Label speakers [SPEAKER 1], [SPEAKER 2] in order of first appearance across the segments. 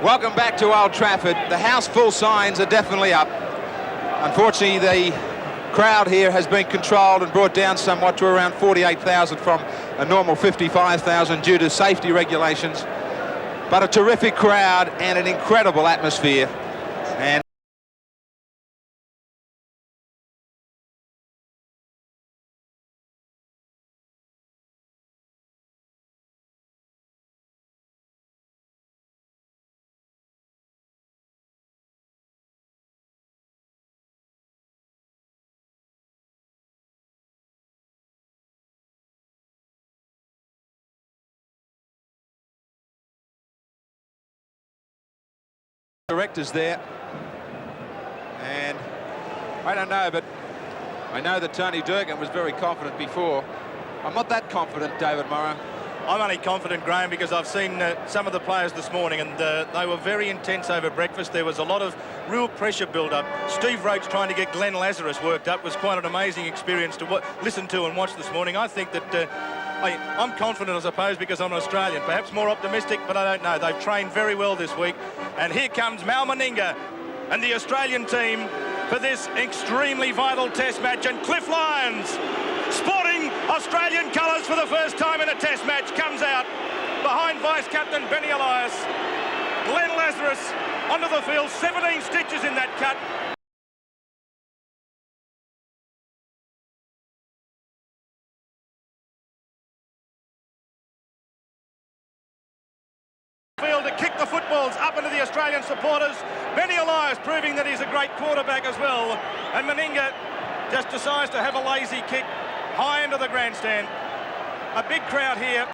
[SPEAKER 1] Welcome back to Old Trafford. The house full signs are definitely up. Unfortunately, the crowd here has been controlled and brought down somewhat to around 48,000 from a normal 55,000 due to safety regulations. But a terrific crowd and an incredible atmosphere. And directors there, and I don't know, but I know that Tony Durkin was very confident before. I'm not that confident, David Morrow.
[SPEAKER 2] I'm only confident, Graham, because I've seen some of the players this morning, and they were very intense over breakfast. There was a lot of real pressure build-up. Steve Roach trying to get Glenn Lazarus worked up was quite an amazing experience to listen to and watch this morning. I think that I'm confident, I suppose, because I'm an Australian. Perhaps more optimistic, but I don't know. They've trained very well this week. And here comes Mal Meninga and the Australian team for this extremely vital test match. And Cliff Lyons, sporting Australian colours for the first time in a test match, comes out behind vice-captain Benny Elias. Glenn Lazarus onto the field, 17 stitches in that cut. To kick the footballs up into the Australian supporters. Benny Elias proving that he's a great quarterback as well. And Meninga just decides to have a lazy kick high into the grandstand. A big crowd here.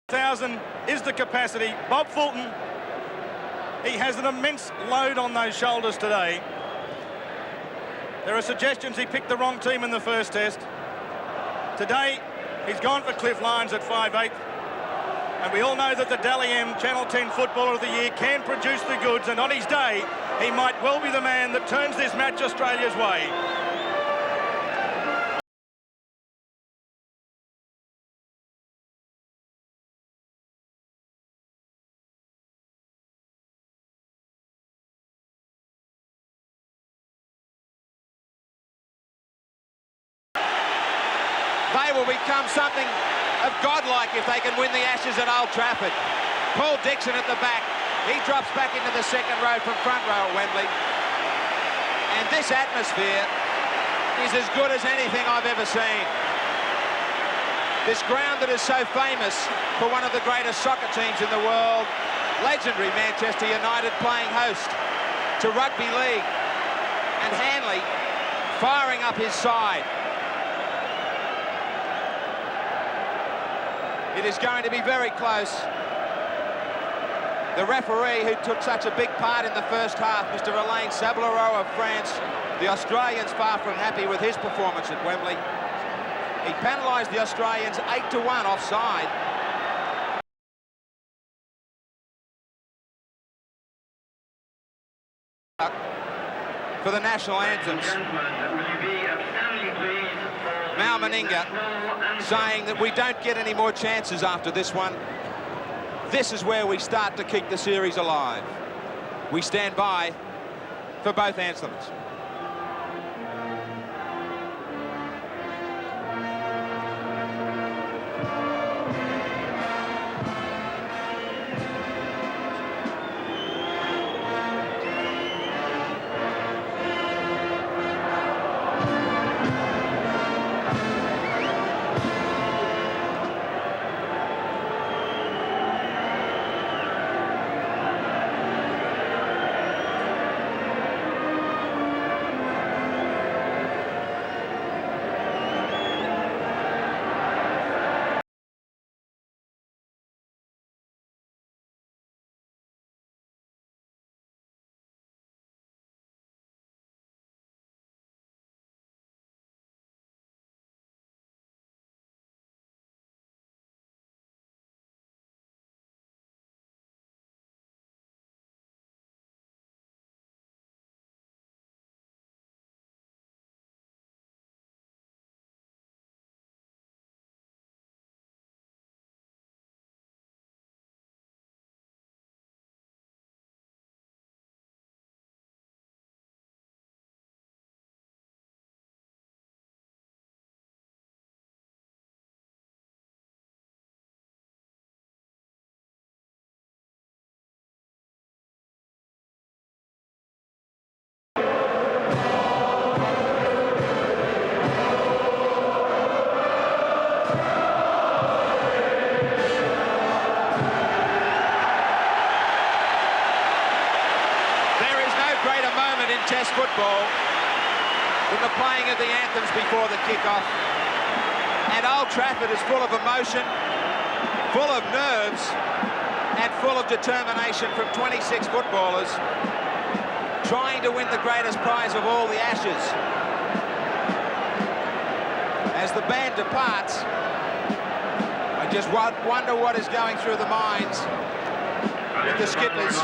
[SPEAKER 2] Thousand is the capacity. Bob Fulton, he has an immense load on those shoulders today. There are suggestions he picked the wrong team in the first test. Today, he's gone for Cliff Lyons at 5'8". And we all know that the Dally M Channel 10 Footballer of the Year can produce the goods, and on his day, he might well be the man that turns this match Australia's way.
[SPEAKER 1] They will become something of godlike if they can win the Ashes at Old Trafford. Paul Dixon at the back. He drops back into the second row from front row at Wembley. And this atmosphere is as good as anything I've ever seen. This ground that is so famous for one of the greatest soccer teams in the world, legendary Manchester United playing host to rugby league, and Hanley firing up his side. It is going to be very close. The referee, who took such a big part in the first half, Mr. Alain Sablereau of France, the Australians far from happy with his performance at Wembley. He penalised the Australians 8-1 offside. For the national anthems. Mal Meninga saying that we don't get any more chances after this one. This is where we start to keep the series alive. We stand by for both anthems. playing of the anthems before the kick-off. And Old Trafford is full of emotion, full of nerves, and full of determination from 26 footballers trying to win the greatest prize of all, the Ashes. As the band departs, I just wonder what is going through the minds of the skippers,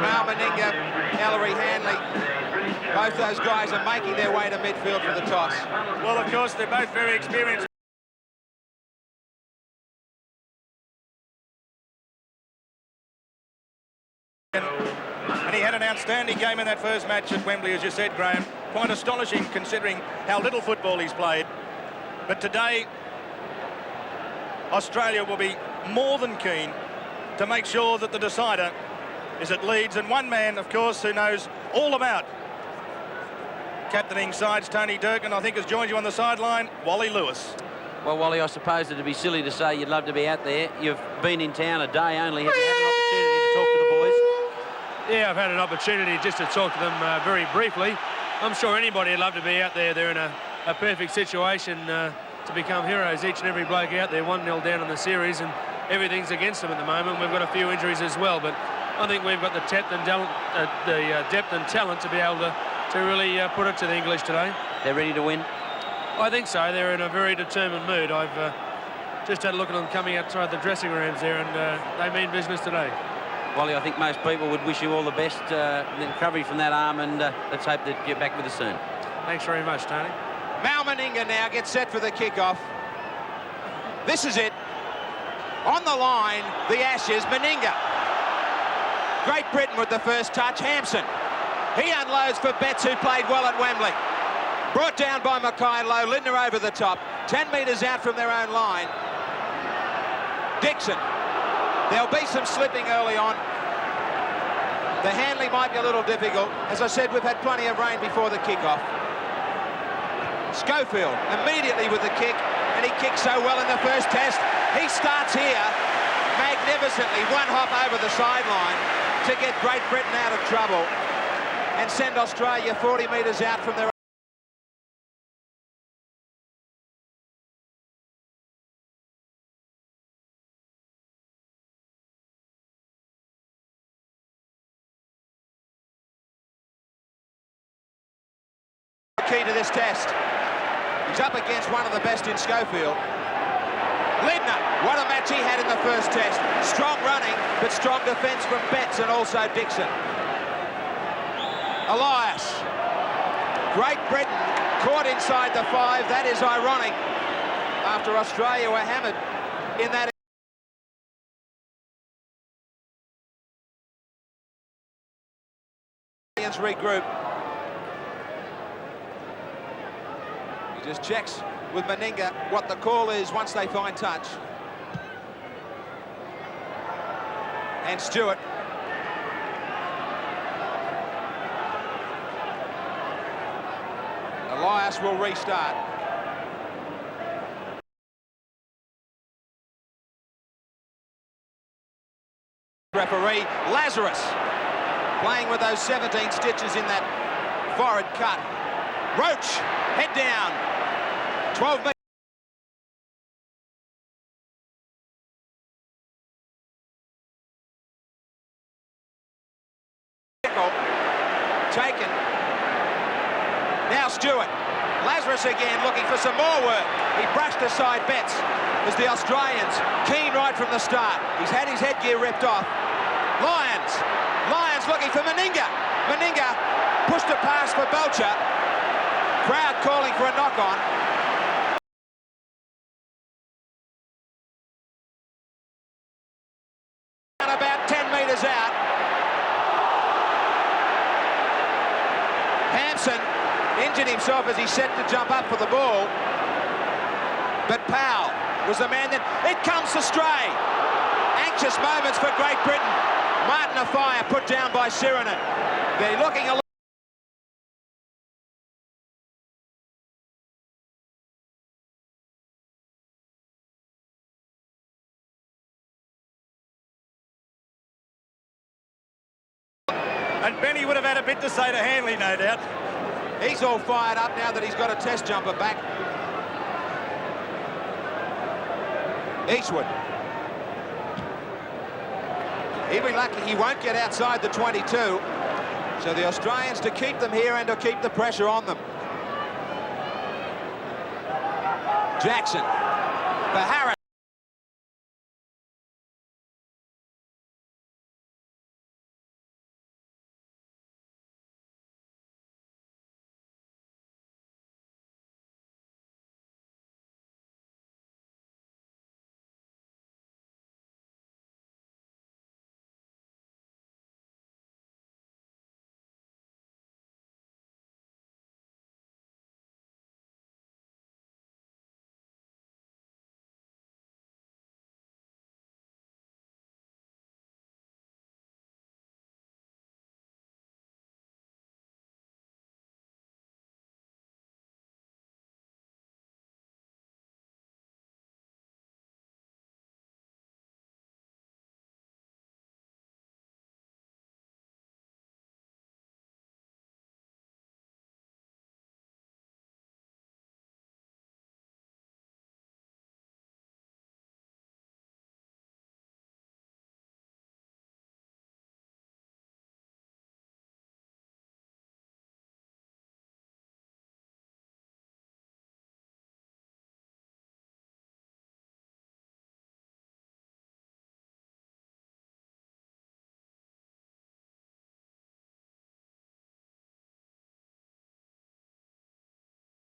[SPEAKER 1] Mal Meninga, Ellery Hanley. Both those guys are making their way to midfield for the toss.
[SPEAKER 2] Well, of course, they're both very experienced. And he had an outstanding game in that first match at Wembley, as you said, Graham. Quite astonishing considering how little football he's played. But today, Australia will be more than keen to make sure that the decider is at Leeds. And one man, of course, who knows all about captaining sides, Tony Durkin, I think has joined you on the sideline, Wally Lewis.
[SPEAKER 3] Well, Wally, I suppose it'd be silly to say you'd love to be out there. You've been in town a day only. Have you had an opportunity to talk to the boys?
[SPEAKER 4] Yeah, I've had an opportunity just to talk to them very briefly. I'm sure anybody would love to be out there. They're in a perfect situation to become heroes. Each and every bloke out there, 1-0 down in the series, and everything's against them at the moment. We've got a few injuries as well, but I think we've got the depth and talent to be able to really put it to the English today.
[SPEAKER 3] They're ready to win?
[SPEAKER 4] I think so. They're in a very determined mood. I've just had a look at them coming outside the dressing rooms there, and they mean business today.
[SPEAKER 3] Wally, I think most people would wish you all the best, the recovery from that arm, and let's hope that you're back with us soon.
[SPEAKER 4] Thanks very much, Tony.
[SPEAKER 1] Mal Meninga now gets set for the kick-off. This is it. On the line, the Ashes, Meninga. Great Britain with the first touch, Hampson. He unloads for Betts, who played well at Wembley. Brought down by Mackay Lowe, Lindner over the top. 10 metres out from their own line. Dixon. There'll be some slipping early on. The handling might be a little difficult. As I said, we've had plenty of rain before the kick-off. Schofield immediately with the kick, and he kicked so well in the first test. He starts here magnificently, one hop over the sideline to get Great Britain out of trouble and send Australia 40 metres out from their key to this test. He's up against one of the best in Schofield. Lindner, what a match he had in the first test. Strong running, but strong defence from Betts and also Dixon. Elias. Great Britain caught inside the 5. That is ironic after Australia were hammered in that regroup. He just checks with Meninga what the call is once they find touch. And Stewart. Elias will restart. Referee Lazarus playing with those 17 stitches in that forehead cut. Roach, head down. 12 metres. Taken. Now Stewart. Lazarus again looking for some more work. He brushed aside Betts as the Australians keen right from the start. He's had his headgear ripped off. Lyons. Lyons looking for Meninga. Meninga pushed a pass for Belcher. Crowd calling for a knock-on. About 10 metres out. Hampson injured himself as he set to jump up for the ball. But Powell was the man that... It comes to stray. Anxious moments for Great Britain. Martin Afire put down by Sirinen. They're looking a
[SPEAKER 2] And Benny would have had a bit to say to Hanley, no doubt.
[SPEAKER 1] He's all fired up now that he's got a test jumper back. Eastwood. He'll be lucky he won't get outside the 22. So the Australians to keep them here and to keep the pressure on them. Jackson for Harris.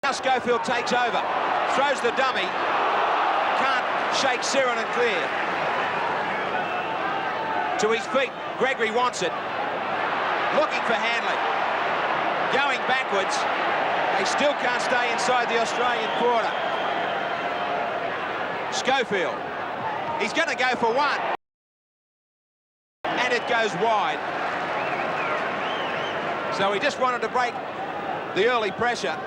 [SPEAKER 1] Now Schofield takes over, throws the dummy, can't shake Siren and clear. To his feet, Gregory wants it, looking for Hanley, going backwards. They still can't stay inside the Australian quarter. Schofield, he's going to go for one, and it goes wide. So he just wanted to break the early pressure.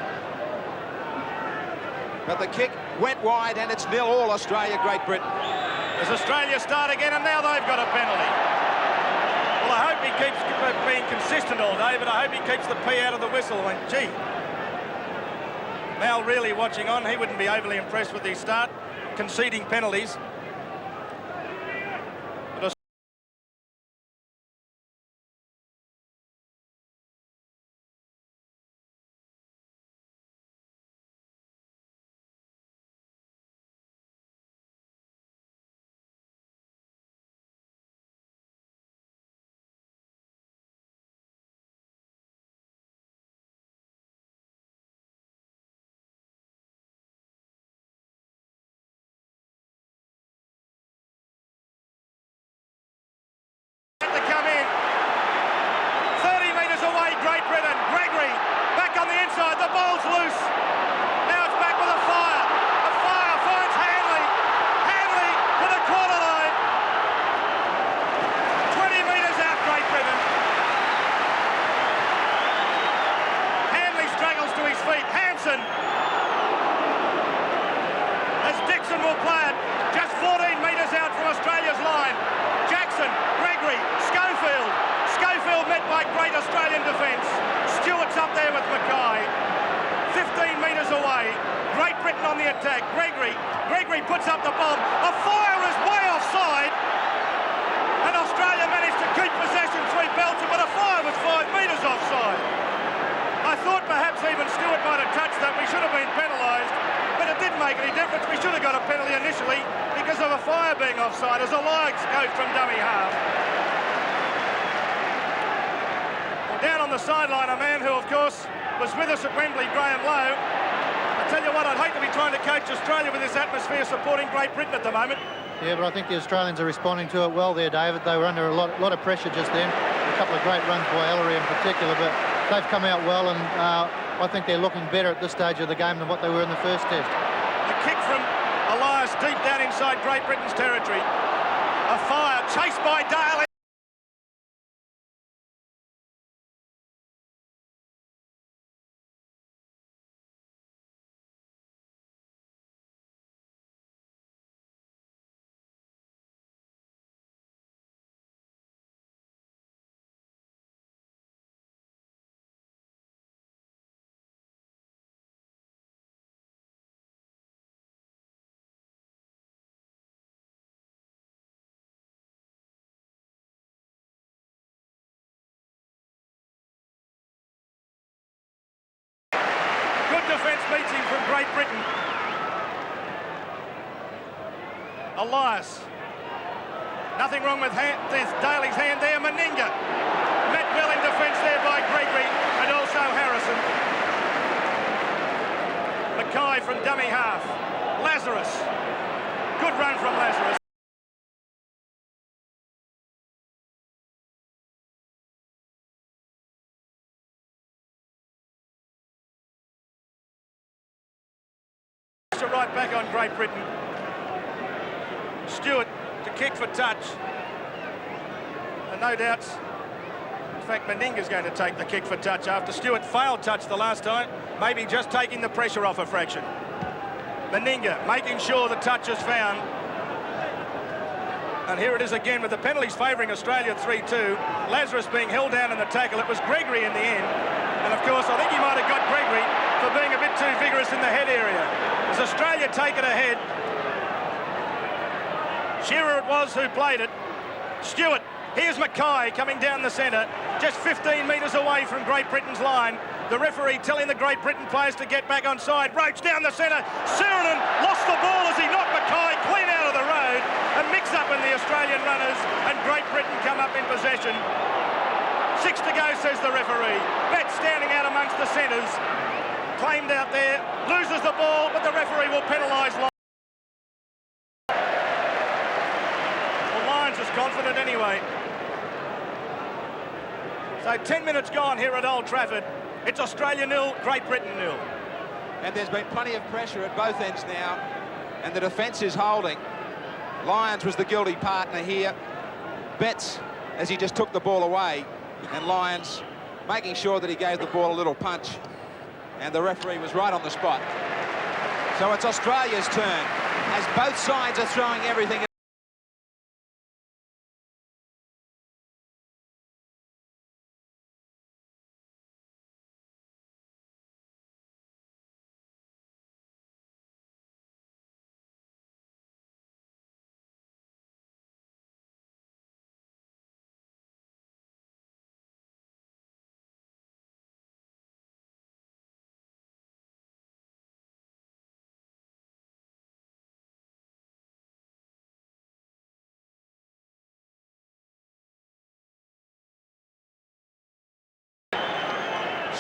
[SPEAKER 1] But the kick went wide, and it's 0-0 Australia, Great Britain.
[SPEAKER 2] As Australia start again, and now they've got a penalty. Well, I hope he keeps being consistent all day, but I hope he keeps the P out of the whistle. And gee, Mal really watching on. He wouldn't be overly impressed with his start, conceding penalties. The ball's loose. Now it's back with a fire. The fire finds Hanley. Hanley to the quarter line. 20 metres out, Great Britain. Hanley struggles to his feet. Hansen. As Dixon will play it. Just 14 metres out from Australia's line. Jackson, Gregory, Schofield. Schofield met by great Australian defence. Stewart's up there with Mackay. 15 metres away. Great Britain on the attack. Gregory puts up the bomb. A fire is way offside. And Australia managed to keep possession 3 belts, but a fire was 5 metres offside. I thought perhaps even Stewart might have touched that. We should have been penalised. But it didn't make any difference. We should have got a penalty initially because of a fire being offside as Elias goes from dummy half. Down on the sideline, a man who, of course, was with us at Wembley, Graham Lowe. I tell you what, I'd hate to be trying to coach Australia with this atmosphere supporting Great Britain at the moment.
[SPEAKER 5] Yeah, but I think the Australians are responding to it well there, David. They were under a lot of pressure just then. A couple of great runs by Ellery in particular, but they've come out well, and I think they're looking better at this stage of the game than what they were in the first test.
[SPEAKER 2] A kick from Elias deep down inside Great Britain's territory. A fire chased by Dale. Elias. Nothing wrong with Daly's hand there. Meninga. Met well in defence there by Gregory and also Harrison. Mackay from dummy half. Lazarus. Good run from Lazarus. Right back on Great Britain. Stewart to kick for touch. And no doubts, in fact, Meninga's going to take the kick for touch after Stewart failed touch the last time, maybe just taking the pressure off a fraction. Meninga making sure the touch is found. And here it is again with the penalties favouring Australia 3-2. Lazarus being held down in the tackle. It was Gregory in the end. And of course, I think he might have got Gregory for being a bit too vigorous in the head area. As Australia take it ahead. Shearer it was who played it. Stewart. Here's Mackay coming down the centre, just 15 metres away from Great Britain's line. The referee telling the Great Britain players to get back on side. Roach down the centre. Sirenen lost the ball as he knocked Mackay clean out of the road. A mix-up in the Australian runners, and Great Britain come up in possession. 6 to go, says the referee. Betts standing out amongst the centres. Claimed out there, loses the ball, but the referee will penalise Lions. Well, Lions is confident anyway. So 10 minutes gone here at Old Trafford. It's Australia 0, Great Britain 0.
[SPEAKER 1] And there's been plenty of pressure at both ends now, and the defence is holding. Lyons was the guilty partner here. Betts, as he just took the ball away, and Lyons making sure that he gave the ball a little punch. And the referee was right on the spot. So it's Australia's turn, as both sides are throwing everything.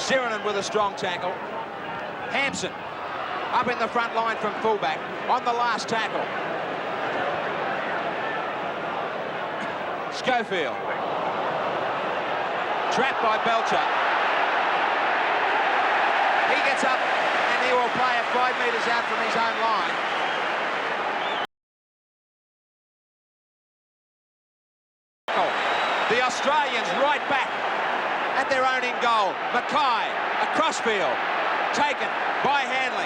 [SPEAKER 1] Sirenen with a strong tackle. Hampson up in the front line from fullback on the last tackle. Schofield. Trapped by Belcher. He gets up and he will play it 5 metres out from his own line. The Australians right back at their own in goal. Mackay, a crossfield, taken by Hanley.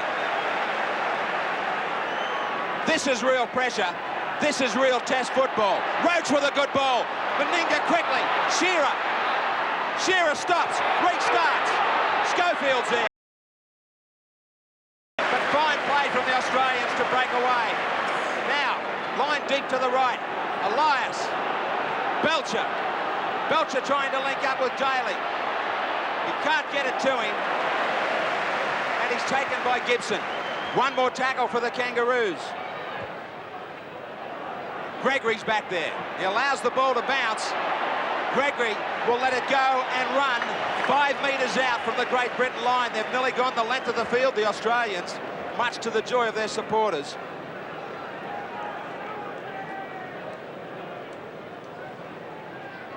[SPEAKER 1] This is real pressure. This is real test football. Roach with a good ball. Meninga quickly. Shearer. Shearer stops, restarts. Schofield's there. But fine play from the Australians to break away. Now, line deep to the right. Elias. Belcher. Belcher trying to link up with Daly. He can't get it to him. And he's taken by Gibson. One more tackle for the Kangaroos. Gregory's back there. He allows the ball to bounce. Gregory will let it go and run 5 metres out from the Great Britain line. They've nearly gone the length of the field, the Australians, much to the joy of their supporters.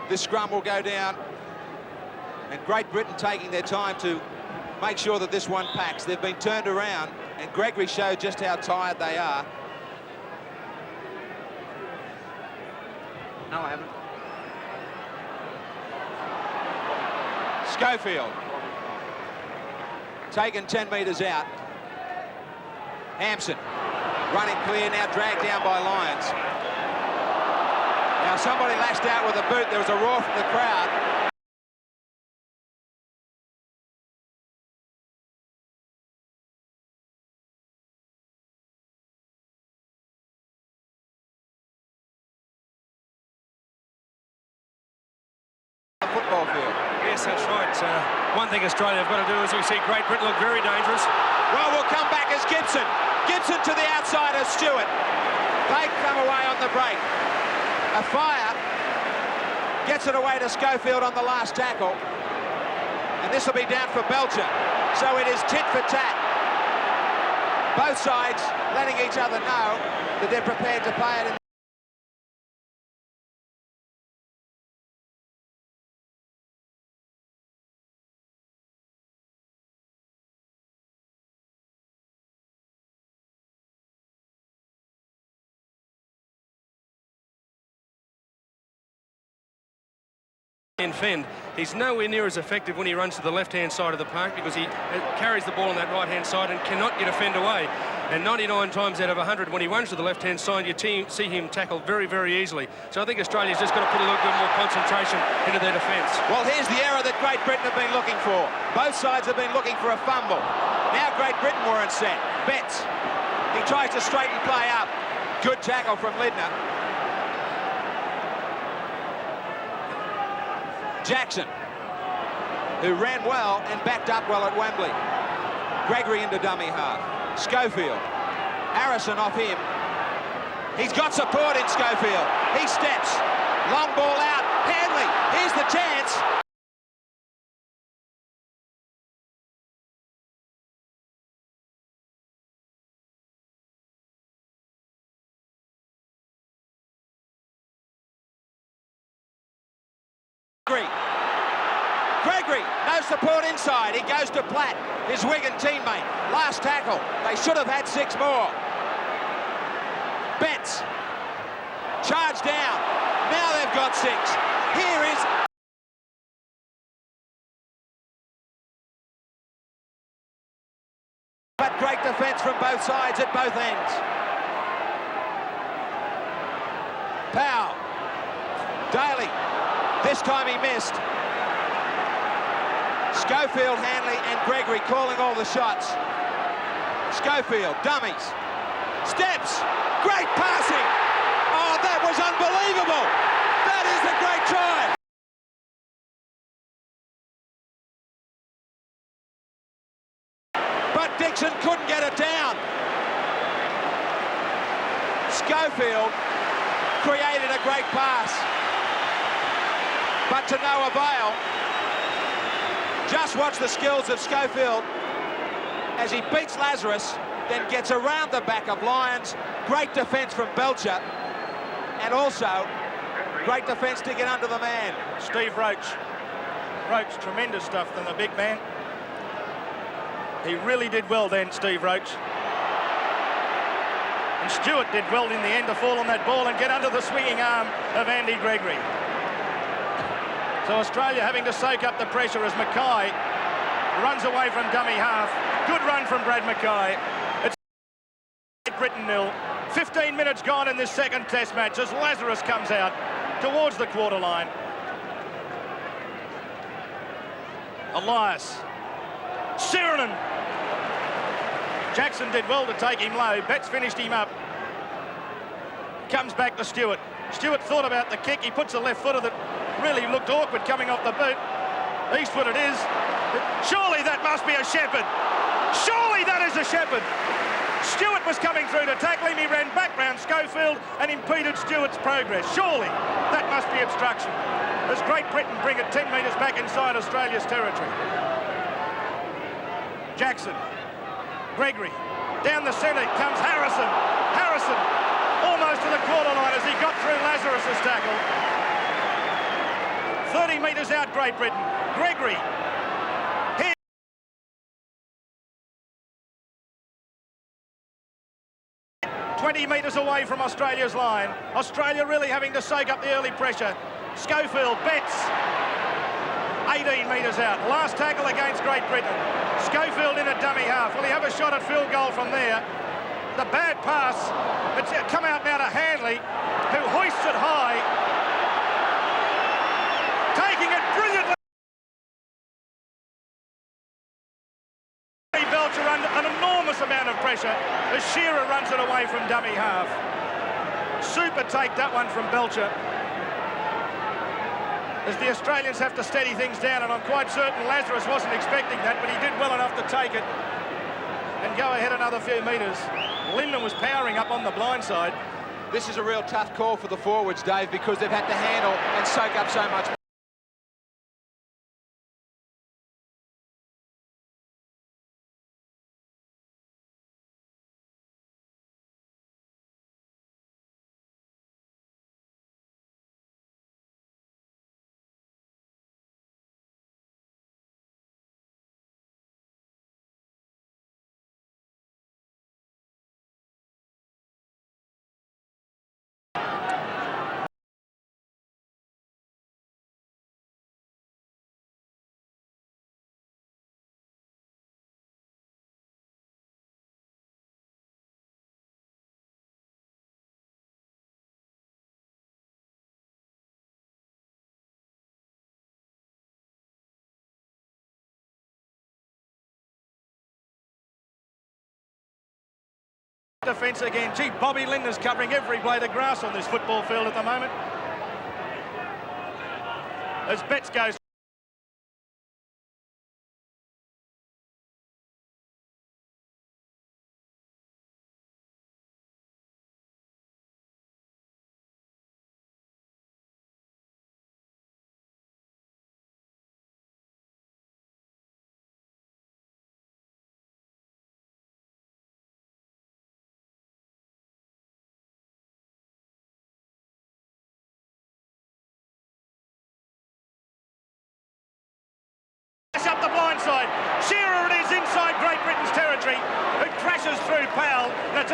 [SPEAKER 1] This scrum will go down, and Great Britain taking their time to make sure that this one packs. They've been turned around, and Gregory showed just how tired they are.
[SPEAKER 3] No, I haven't.
[SPEAKER 1] Schofield. Taken 10 metres out. Hampson running clear, now dragged down by Lyons. Now somebody lashed out with a boot. There was a roar from the crowd. The football field.
[SPEAKER 4] Yes, that's right. One thing Australia have got to do is we see Great Britain look very dangerous.
[SPEAKER 1] Well, we'll come back as Gibson. Gibson to the outside of Stewart. They come away on the break. A fire gets it away to Schofield on the last tackle. And this will be down for Belcher. So it is tit for tat. Both sides letting each other know that they're prepared to pay it.
[SPEAKER 4] And Fend, he's nowhere near as effective when he runs to the left-hand side of the park because he carries the ball on that right-hand side and cannot get a Fend away. And 99 times out of 100, when he runs to the left-hand side, you see him tackle very, very easily. So I think Australia's just got to put a little bit more concentration into their defence.
[SPEAKER 1] Well, here's the error that Great Britain have been looking for. Both sides have been looking for a fumble. Now Great Britain weren't set. Betts, he tries to straighten play up. Good tackle from Lindner. Jackson, who ran well and backed up well at Wembley. Gregory into dummy half. Schofield. Harrison off him. He's got support in Schofield. He steps. Long ball out. Hanley. Here's the chance. Gregory, no support inside. He goes to Platt, his Wigan teammate. Last tackle. They should have had 6 more. Betts. Charge down. Now they've got 6. Here is... But great defence from both sides at both ends. Powell. Daly. This time he missed. Schofield, Hanley and Gregory calling all the shots. Schofield, dummies. Steps. Great passing. Oh, that was unbelievable. That is a great try. But Dixon couldn't get it down. Schofield created a great pass, but to no avail. Just watch the skills of Schofield as he beats Lazarus, then gets around the back of Lyons. Great defence from Belcher, and also great defence to get under the man.
[SPEAKER 2] Steve Roach. Roach, tremendous stuff than the big man. He really did well then, Steve Roach. And Stewart did well in the end to fall on that ball and get under the swinging arm of Andy Gregory. So Australia having to soak up the pressure as Mackay runs away from dummy half. Good run from Brad Mackay. It's Britain 0. 15 minutes gone in this second test match as Lazarus comes out towards the quarter line. Elias. Siranen. Jackson did well to take him low. Betts finished him up. Comes back to Stewart. Stewart thought about the kick. He puts a left footer that really looked awkward coming off the boot. Eastwood it is. Surely that must be a Shepherd. Surely that is a Shepherd. Stewart was coming through to tackle him. He ran back round Schofield and impeded Stewart's progress. Surely that must be obstruction. As Great Britain bring it 10 metres back inside Australia's territory. Jackson. Gregory. Down the centre comes Harrison. Harrison almost to the quarter line as he got through Lazarus's tackle. 30 metres out, Great Britain. Gregory. Here. 20 metres away from Australia's line. Australia really having to soak up the early pressure. Schofield, Betts. 18 metres out. Last tackle against Great Britain. Schofield in a dummy half. Will he have a shot at field goal from there? The bad pass. It's come out now to Hanley, who hoists it high. Taking it brilliantly. Belcher under an enormous amount of pressure as Shearer runs it away from dummy half. Super take that one from Belcher. As the Australians have to steady things down, and I'm quite certain Lazarus wasn't expecting that, but he did well enough to take it and go ahead another few metres. Linden was powering up on the blind side.
[SPEAKER 1] This is a real tough call for the forwards, Dave, because they've had to handle and soak up so much.
[SPEAKER 2] Defence again. Gee, Bobby Lindner's covering every blade of grass on this football field at the moment. As Betts goes. Up the blind side. Shearer, it is inside Great Britain's territory, who crashes through Powell. That's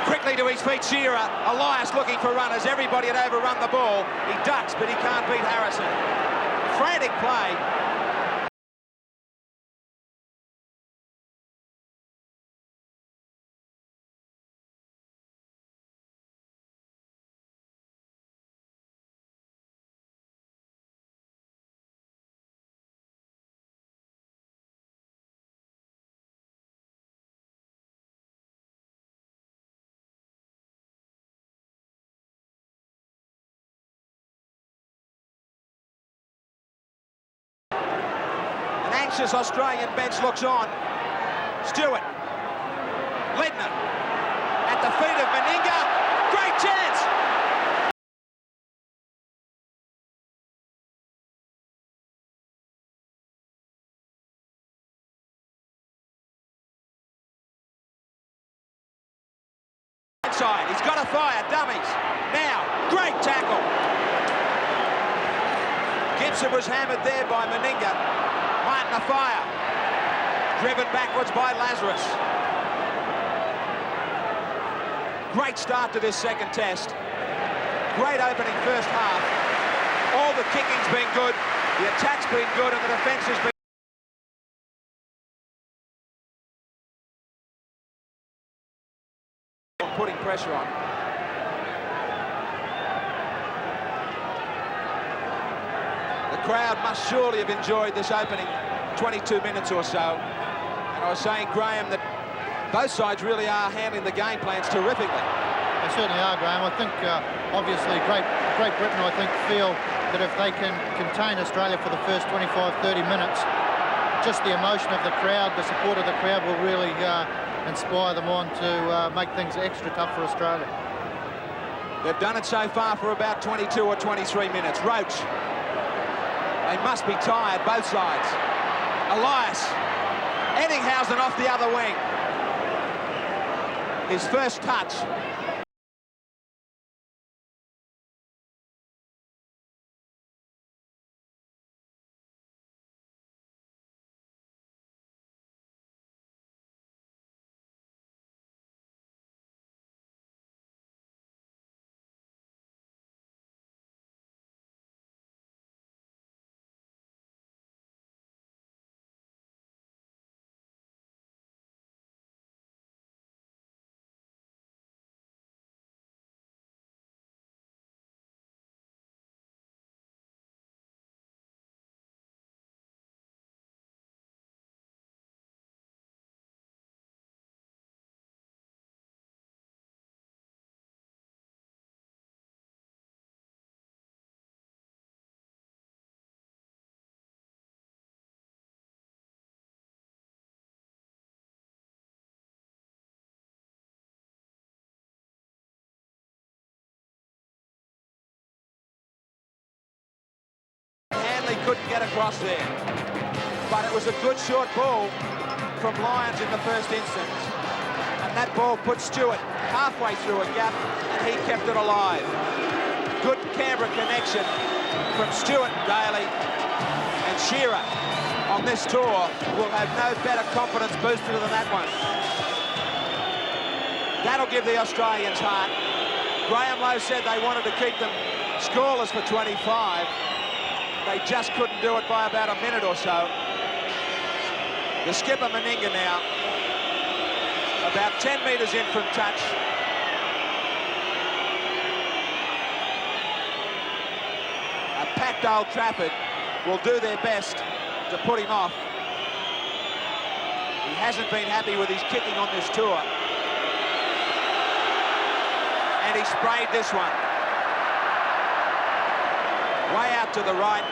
[SPEAKER 1] quickly to his feet, Shearer. Elias looking for runners. Everybody had overrun the ball. He ducks, but he can't beat Harrison. Frantic play. Anxious Australian bench looks on. Stewart. Ledner. At the feet of Meninga. Great chance. Inside. He's got a fire. Dummies. Now. Great tackle. Gibson was hammered there by Meninga. Martin Afire, driven backwards by Lazarus. Great start to this second test. Great opening first half. All the kicking's been good, the attack's been good, and the defence has been putting pressure on. The crowd must surely have enjoyed this opening 22 minutes or so. And I was saying, Graham, that both sides really are handling the game plans terrifically.
[SPEAKER 5] They certainly are, Graham. I think, obviously, Great Britain, I think, feel that if they can contain Australia for the first 25, 30 minutes, just the emotion of the crowd, the support of the crowd will really inspire them on to make things extra tough for Australia.
[SPEAKER 1] They've done it so far for about 22 or 23 minutes. Roach. They must be tired, both sides. Elias. Ettinghausen off the other wing. His first touch. couldn't get across there. But it was a good short ball from Lyons in the first instance. And that ball put Stewart halfway through a gap, and he kept it alive. Good Canberra connection from Stewart, Daly, and Shearer on this tour will have no better confidence booster than that one. That'll give the Australians heart. Graham Lowe said they wanted to keep them scoreless for 25. They just couldn't do it by about a minute or so. The skipper, Meninga, now about 10 metres in from touch. A packed Old Trafford will do their best to put him off. He hasn't been happy with his kicking on this tour. And he sprayed this one. Way out to the right.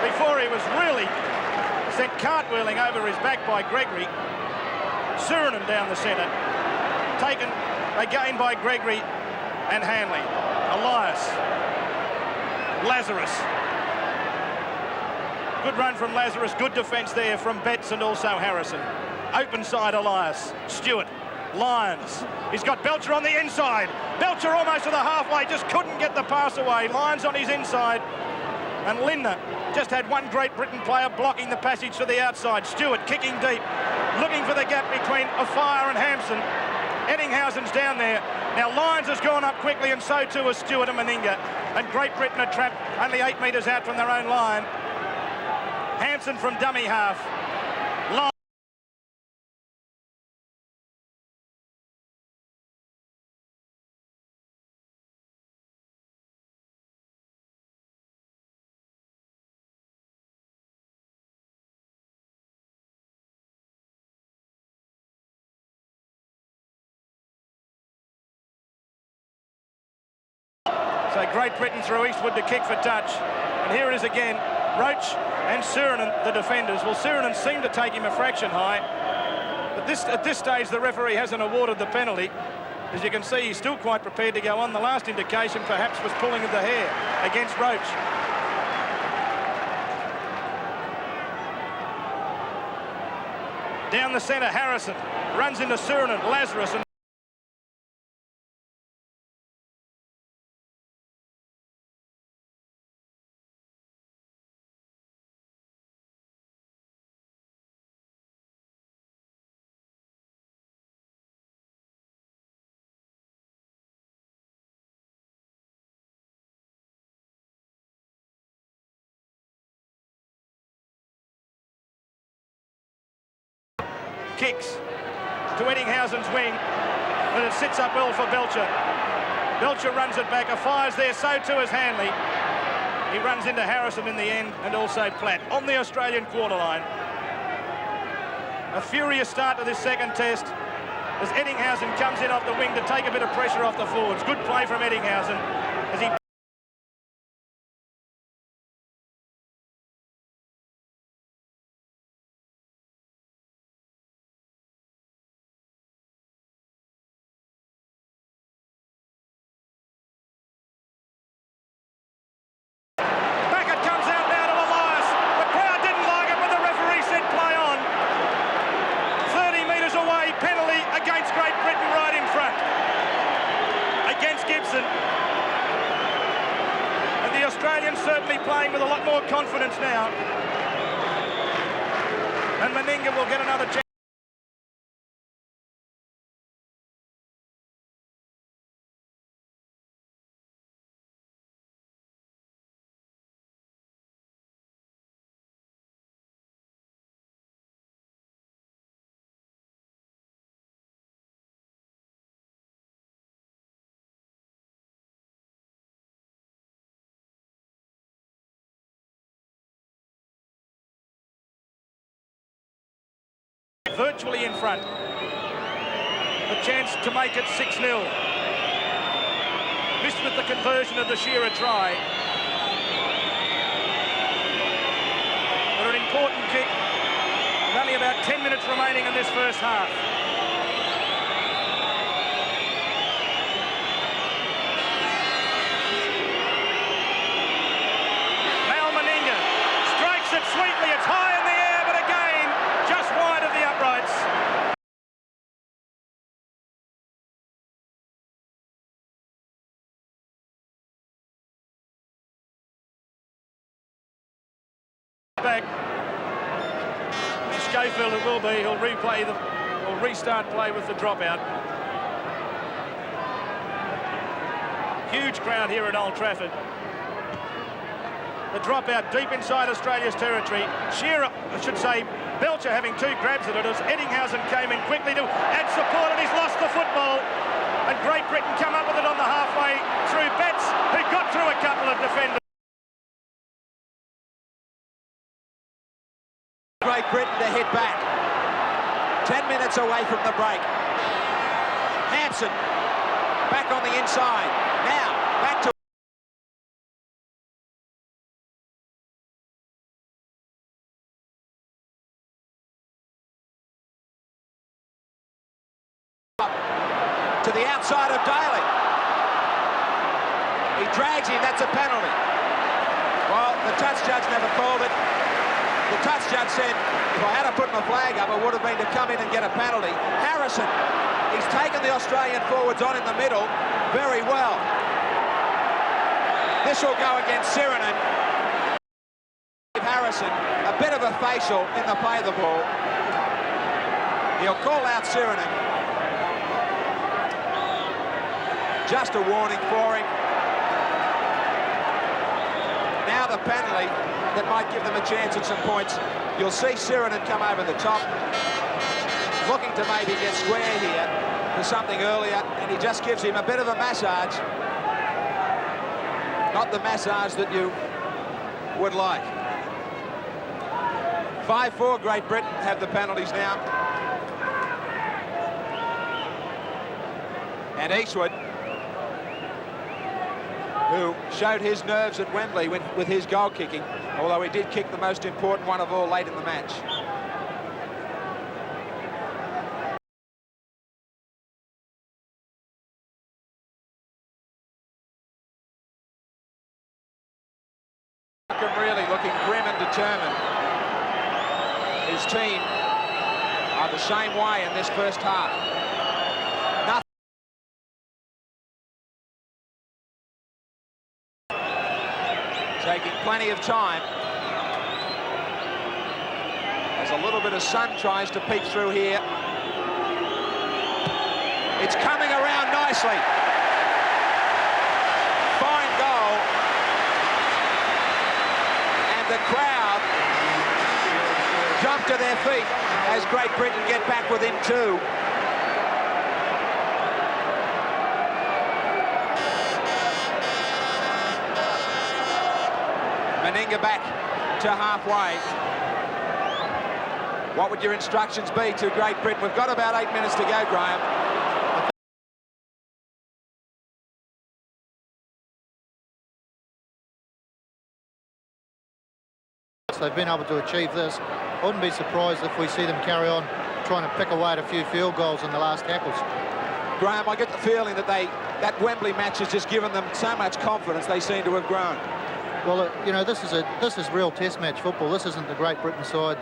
[SPEAKER 2] Before he was really sent cartwheeling over his back by Gregory. Surinam down the centre. Taken again by Gregory and Hanley. Elias. Lazarus. Good run from Lazarus. Good defence there from Betts and also Harrison. Open side Elias. Stewart. Lyons. He's got Belcher on the inside. Belcher almost to the halfway. Just couldn't get the pass away. Lyons on his inside. And Lindner just had one Great Britain player blocking the passage to the outside. Stewart kicking deep, looking for the gap between Afire and Hampson. Eddinghausen's down there. Now Lyons has gone up quickly, and so too has Stewart and Meninga. And Great Britain are trapped only 8 metres out from their own line. Hampson from dummy half. Lyons. So Great Britain through Eastwood to kick for touch. And here it is again. Roach and Surinam, the defenders. Well, Surinam seemed to take him a fraction high. But at this stage, the referee hasn't awarded the penalty. As you can see, he's still quite prepared to go on. The last indication perhaps was pulling of the hair against Roach. Down the centre, Harrison runs into Surinam, Lazarus, and kicks to Eddinghausen's wing, but it sits up well for Belcher. Belcher runs it back. Afire's there, so too is Hanley. He runs into Harrison in the end, and also Platt on the Australian quarter line. A furious start to this second test as Eddinghausen comes in off the wing to take a bit of pressure off the forwards. Good play from Eddinghausen as he against Great Britain right in front. Against Gibson. And the Australians certainly playing with a lot more confidence now. And Meninga will get another chance. virtually in front. The chance to make it 6-0. Missed with the conversion of the Shearer try. But an important kick. With only about 10 minutes remaining in this first half. Now Meninga strikes it sweetly. It's high in the air, but again, just wide of the uprights. Back. Schofield it will be. He'll replay or restart play with the dropout. Huge crowd here at Old Trafford. The dropout deep inside Australia's territory. Shearer, I should say, Belcher having two grabs at it as Eddinghausen came in quickly to add support, and he's lost the football. And Great Britain come up with it on the halfway through. Betts, who got through a couple of defenders.
[SPEAKER 1] Great Britain to head back. 10 minutes away from the break. Hansen back on the inside. Now back to the outside of Daly. He drags him. That's a penalty. Well, the touch judge never called it. The touch judge said, if I had to put my flag up, it would have been to come in and get a penalty. Harrison, he's taken the Australian forwards on in the middle very well. This will go against Sirinen. Harrison, a bit of a facial in the play of the ball. He'll call out Sirinen. Just a warning for him. Now the penalty that might give them a chance at some points. You'll see Sirinen come over the top, looking to maybe get square here for something earlier, and he just gives him a bit of a massage. Not the massage that you would like. 5-4, Great Britain have the penalties now. And Eastwood, who showed his nerves at Wembley with his goal kicking, although he did kick the most important one of all late in the match. Really looking grim and determined. His team are the same way in this first half. Taking plenty of time as a little bit of sun tries to peek through here. It's coming around nicely. Fine goal. And the crowd jump to their feet as Great Britain get back within two. Meninga back to halfway. What would your instructions be to Great Britain? We've got about 8 minutes to go, Graham.
[SPEAKER 5] They've been able to achieve this. I wouldn't be surprised if we see them carry on trying to pick away at a few field goals in the last tackles.
[SPEAKER 1] Graham, I get the feeling that that Wembley match has just given them so much confidence they seem to have grown.
[SPEAKER 5] Well, you know, this is real Test match football. This isn't the Great Britain side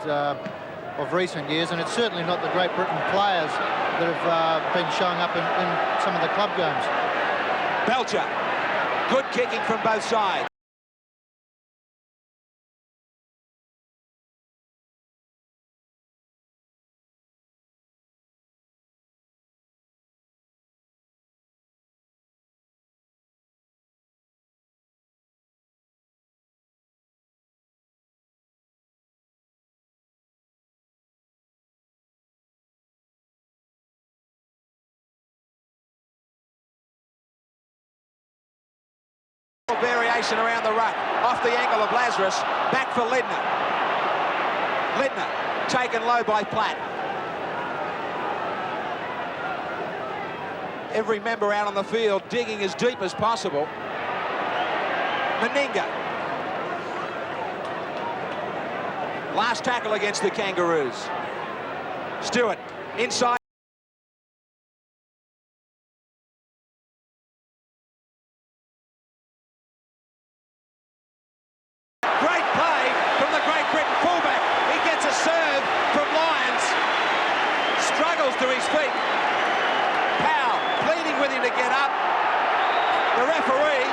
[SPEAKER 5] of recent years, and it's certainly not the Great Britain players that have been showing up in some of the club games.
[SPEAKER 1] Belcher, good kicking from both sides. Variation around the ruck, off the ankle of Lazarus, back for Lidner. Lidner taken low by Platt. every member out on the field digging as deep as possible. Meninga. Last tackle against the Kangaroos. Stewart inside. Great play from the Great Britain fullback. He gets a serve from Lyons. Struggles to his feet. Powell pleading with him to get up. The referee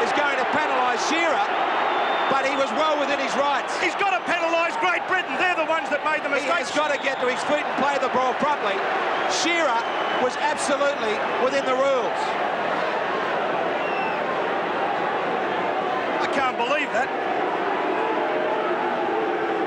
[SPEAKER 1] is going to penalise Shearer, but he was well within his rights.
[SPEAKER 2] He's got to penalise Great Britain. They're the ones that made the
[SPEAKER 1] He
[SPEAKER 2] mistakes.
[SPEAKER 1] has got to get to his feet and play the ball properly. Shearer was absolutely within the rules.
[SPEAKER 2] I can't believe that.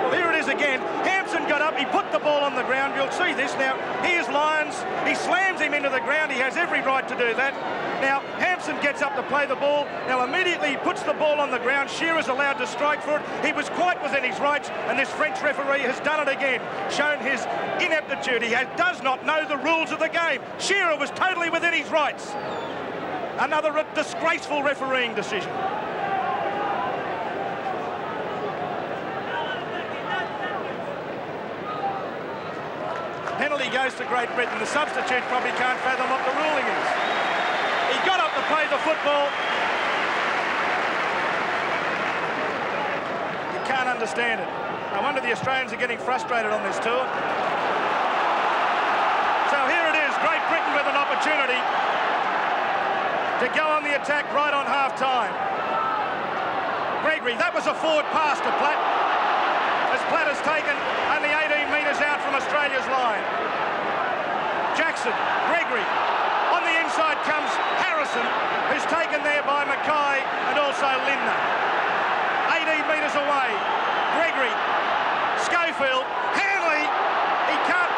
[SPEAKER 2] Well, here it is again. Hampson got up. He put the ball on the ground. You'll see this now. Here's Lyons. He slams him into the ground. He has every right to do that. Now, Hampson gets up to play the ball. Now, immediately he puts the ball on the ground. Shearer's allowed to strike for it. He was quite within his rights, and this French referee has done it again, shown his ineptitude. He does not know the rules of the game. Shearer was totally within his rights. Another disgraceful refereeing decision. Penalty goes to Great Britain. The substitute probably can't fathom what the ruling is. He got up to play the football. You can't understand it. No wonder the Australians are getting frustrated on this tour. So here it is, Great Britain with an opportunity to go on the attack right on half-time. Gregory, that was a forward pass to Platt, as Platt has taken only 18 metres out from Australia's line. Jackson, Gregory, on the inside comes Harrison, who's taken there by Mackay and also Lindner. 18 metres away, Gregory, Schofield, Hanley, he can't.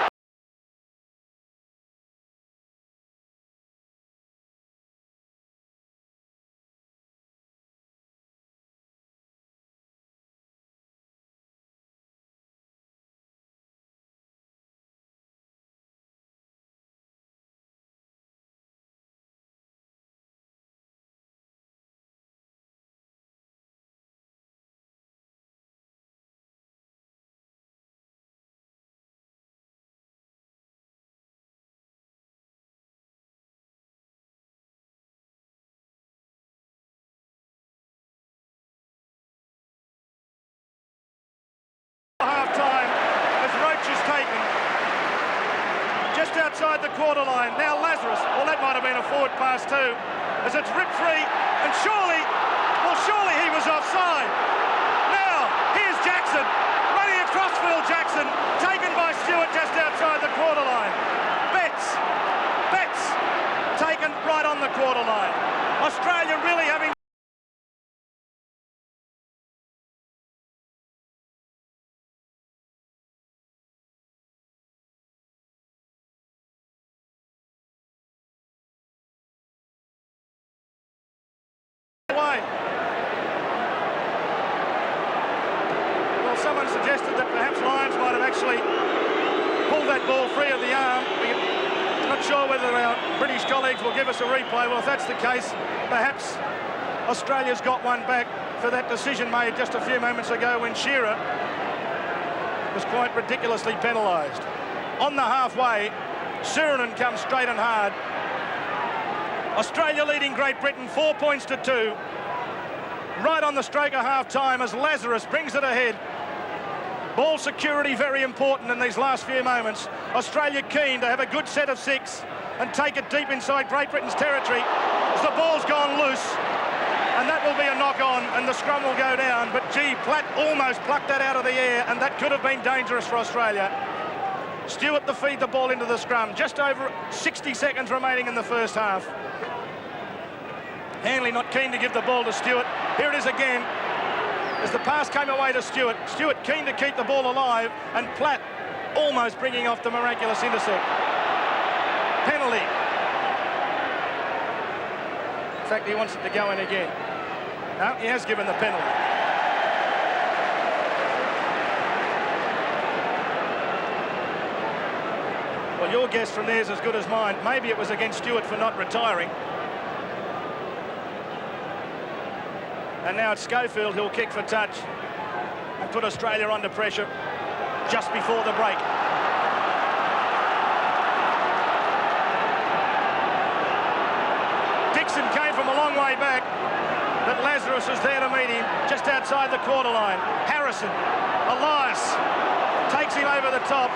[SPEAKER 2] Half-time as Roach is taken just outside the quarter line. Now Lazarus, well, that might have been a forward pass too, as it's ripped free, and surely he was offside. Now here's Jackson running across Phil Jackson, taken by Stewart just outside the quarter line. Betts taken right on the quarter line. Australia really having away. Well, someone suggested that perhaps Lyons might have actually pulled that ball free of the arm. Not sure whether our British colleagues will give us a replay. Well, if that's the case, perhaps Australia's got one back for that decision made just a few moments ago when Shearer was quite ridiculously penalised. On the halfway, Surinan comes straight and hard. Australia leading Great Britain 4 points to 2. Right on the stroke of half-time as Lazarus brings it ahead. Ball security very important in these last few moments. Australia keen to have a good set of 6 and take it deep inside Great Britain's territory as the ball's gone loose. And that will be a knock-on and the scrum will go down. But, gee, Platt almost plucked that out of the air and that could have been dangerous for Australia. Stewart to feed the ball into the scrum. Just over 60 seconds remaining in the first half. Hanley not keen to give the ball to Stewart. Here it is again as the pass came away to Stewart. Stewart keen to keep the ball alive and Platt almost bringing off the miraculous intercept. Penalty. In fact, he wants it to go in again. No, he has given the penalty. Well, your guess from there is as good as mine. Maybe it was against Stewart for not retiring. And now it's Schofield who'll kick for touch and put Australia under pressure just before the break. Dixon came from a long way back, but Lazarus was there to meet him just outside the quarter line. Harrison, Elias takes him over the top.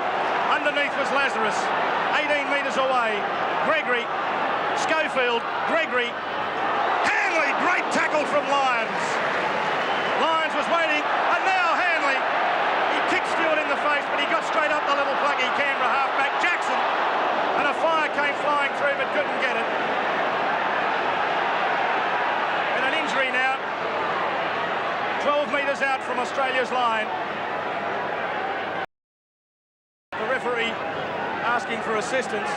[SPEAKER 2] Underneath was Lazarus, 18 metres away. Gregory, Schofield, Gregory, Hanley, great tackle from Lyons. Lyons was waiting, and now Hanley. He kicked Stewart in the face, but he got straight up the little pluggy Canberra halfback, Jackson, and a fire came flying through, but couldn't get it. And an injury now, 12 metres out from Australia's line. The referee asking for assistance.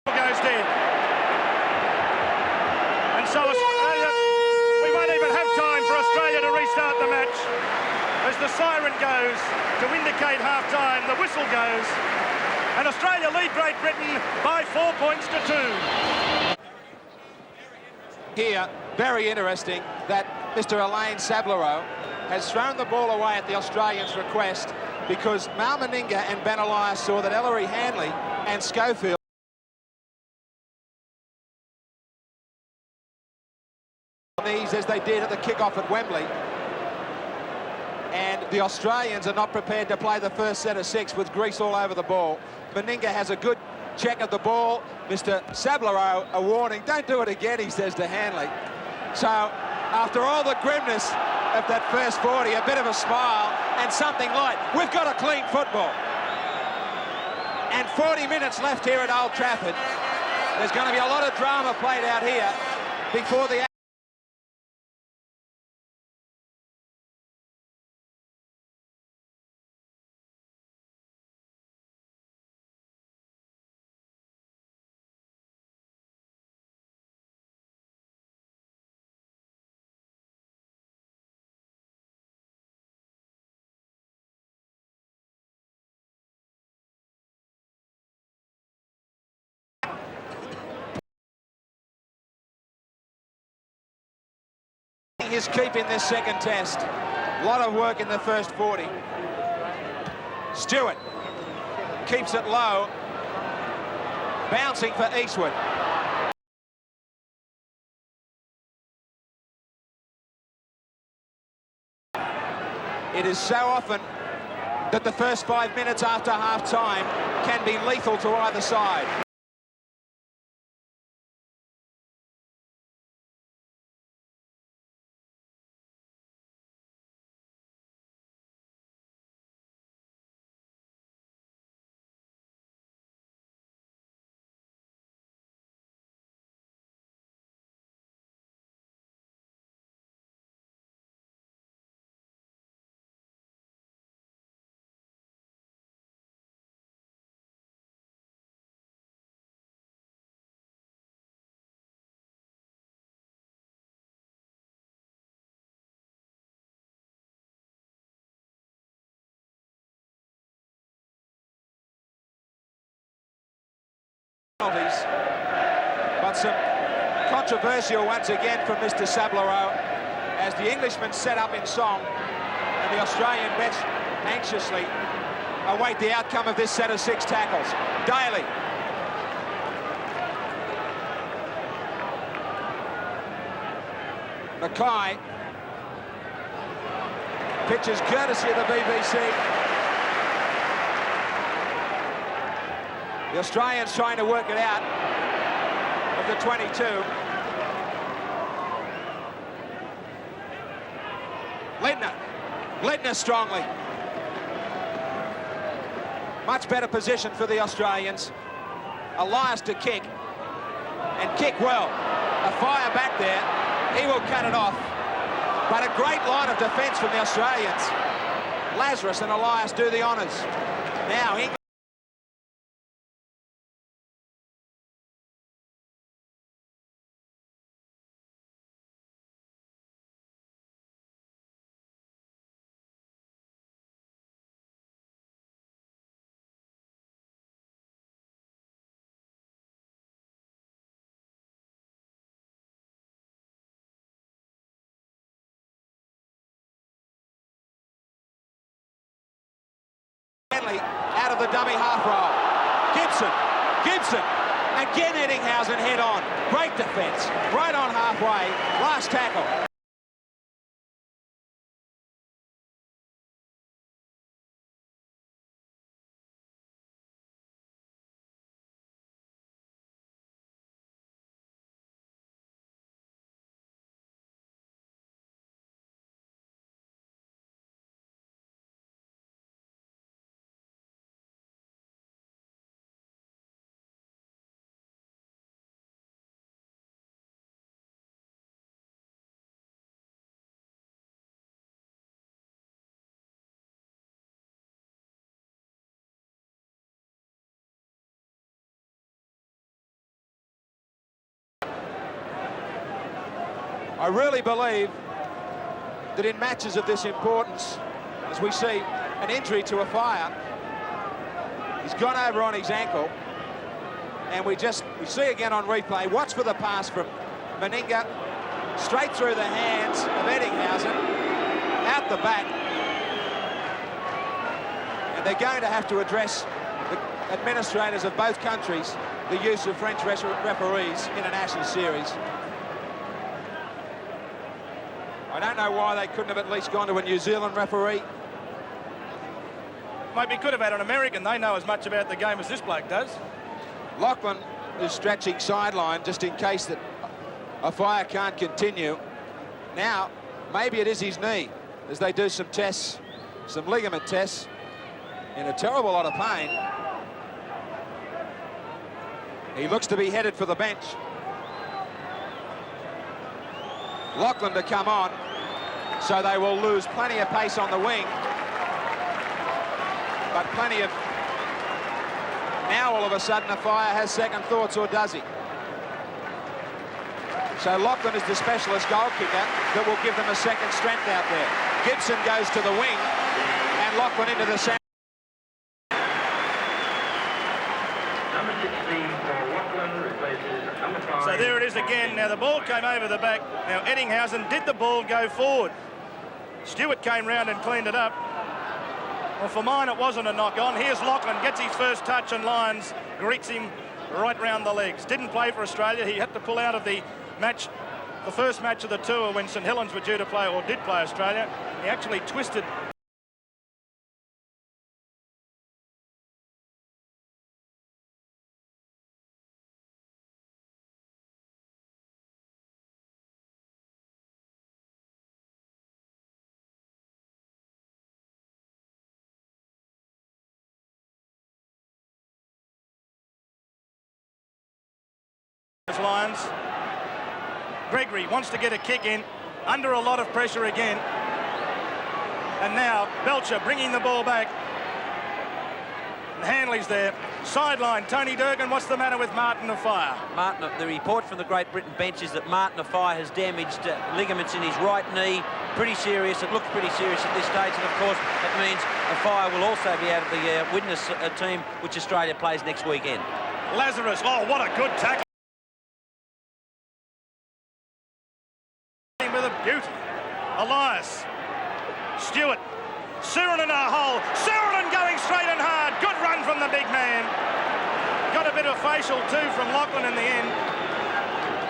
[SPEAKER 2] Goes dead. And so Australia, we won't even have time for Australia to restart the match. As the siren goes to indicate half-time, the whistle goes, and Australia lead Great Britain by 4 points to 2.
[SPEAKER 1] Here, very interesting that Mr. Alain Sablereau has thrown the ball away at the Australians' request because Mal Meninga and Ben Elias saw that Ellery Hanley and Schofield these as they did at the kick-off at Wembley, and the Australians are not prepared to play the first set of 6 with grease all over the ball. Meninga has a good check of the ball. Mr. Sablereau, a warning, don't do it again, he says to Hanley. So after all the grimness of that first 40, a bit of a smile and something light. We've got a clean football, and 40 minutes left here at Old Trafford. There's going to be a lot of drama played out here before the is keeping this second test. A lot of work in the first 40. Stewart keeps it low, bouncing for Eastwood. It is so often that the first 5 minutes after half-time can be lethal to either side. But some controversial once again from Mr. Sablereau as the Englishman set up in song and the Australian bench anxiously await the outcome of this set of 6 tackles. Daly. Mackay. Pitches courtesy of the BBC. The Australians trying to work it out of the 22. Ledner strongly. Much better position for the Australians. Elias to kick, and kick well. A fire back there. He will cut it off. But a great line of defence from the Australians. Lazarus and Elias do the honours. Now England. Out of the dummy half roll. Gibson. Again Eddinghausen head on. Great defence. Right on halfway. Last tackle. I really believe that in matches of this importance, as we see an injury to a fire, he's gone over on his ankle, and we see again on replay, watch for the pass from Meninga, straight through the hands of Eddinghausen, out the back, and they're going to have to address the administrators of both countries the use of French referees in an Ashes series. I don't know why they couldn't have at least gone to a New Zealand referee.
[SPEAKER 2] Maybe could have had an American. They know as much about the game as this bloke does.
[SPEAKER 1] Lachlan is stretching sideline just in case that a fire can't continue. Now, maybe it is his knee as they do some tests, some ligament tests, in a terrible lot of pain. He looks to be headed for the bench. Lachlan to come on, so they will lose plenty of pace on the wing, but plenty of... Now all of a sudden a fire has second thoughts, or does he? So Lachlan is the specialist goal kicker that will give them a second strength out there. Gibson goes to the wing, and Lachlan into the centre.
[SPEAKER 2] So there it is again. Now the ball came over the back. Now Eddinghausen, did the ball go forward? Stewart came round and cleaned it up. Well, for mine, it wasn't a knock-on. Here's Lachlan, gets his first touch, and Lyons greets him right round the legs. Didn't play for Australia. He had to pull out of the match, the first match of the tour when St Helens were due to play, or did play Australia. He actually twisted Lions. Gregory wants to get a kick in, under a lot of pressure again. And now Belcher bringing the ball back. And Hanley's there. Sideline, Tony Durgan, what's the matter with Martin Offiah?
[SPEAKER 3] Martin, the report from the Great Britain bench is that Martin Offiah has damaged ligaments in his right knee. Pretty serious. It looks pretty serious at this stage, and of course that means Offiah will also be out of the witness team, which Australia plays next weekend.
[SPEAKER 2] Lazarus, oh, what a good tackle. With a beauty. Elias, Stewart, Siren in a hole. Siren going straight and hard. Good run from the big man. Got a bit of facial too from Lachlan in the end.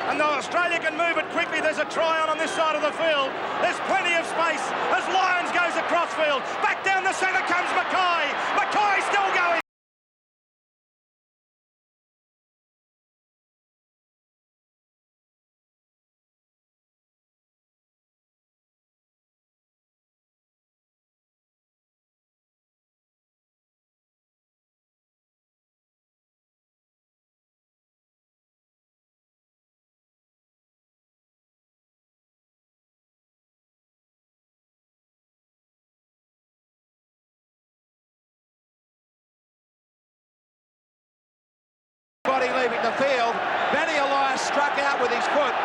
[SPEAKER 2] And though Australia can move it quickly, there's a try on this side of the field. There's plenty of space as Lyons goes across field. Back down the centre comes Mackay. Mackay still going.
[SPEAKER 1] field. Benny Elias struck out with his foot,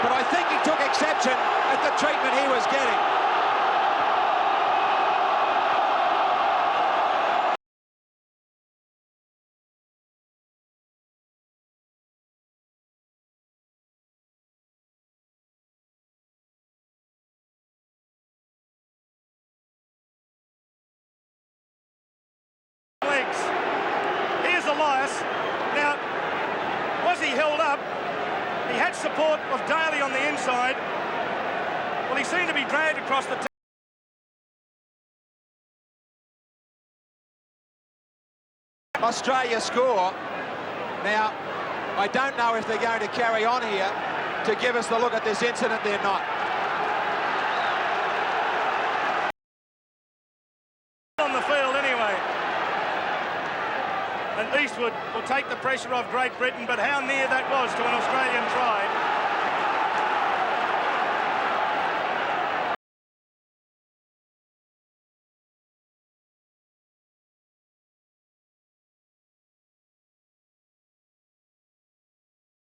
[SPEAKER 1] but I think he took exception at the treatment he was getting.
[SPEAKER 2] Elias. Now, was he held up? He had support of Daly on the inside. Well, he seemed to be dragged across the
[SPEAKER 1] Australia score. Now, I don't know if they're going to carry on here to give us the look at this incident. They're not.
[SPEAKER 2] On the field anyway. And Eastwood will take the pressure off Great Britain, but how near that was to an Australian try.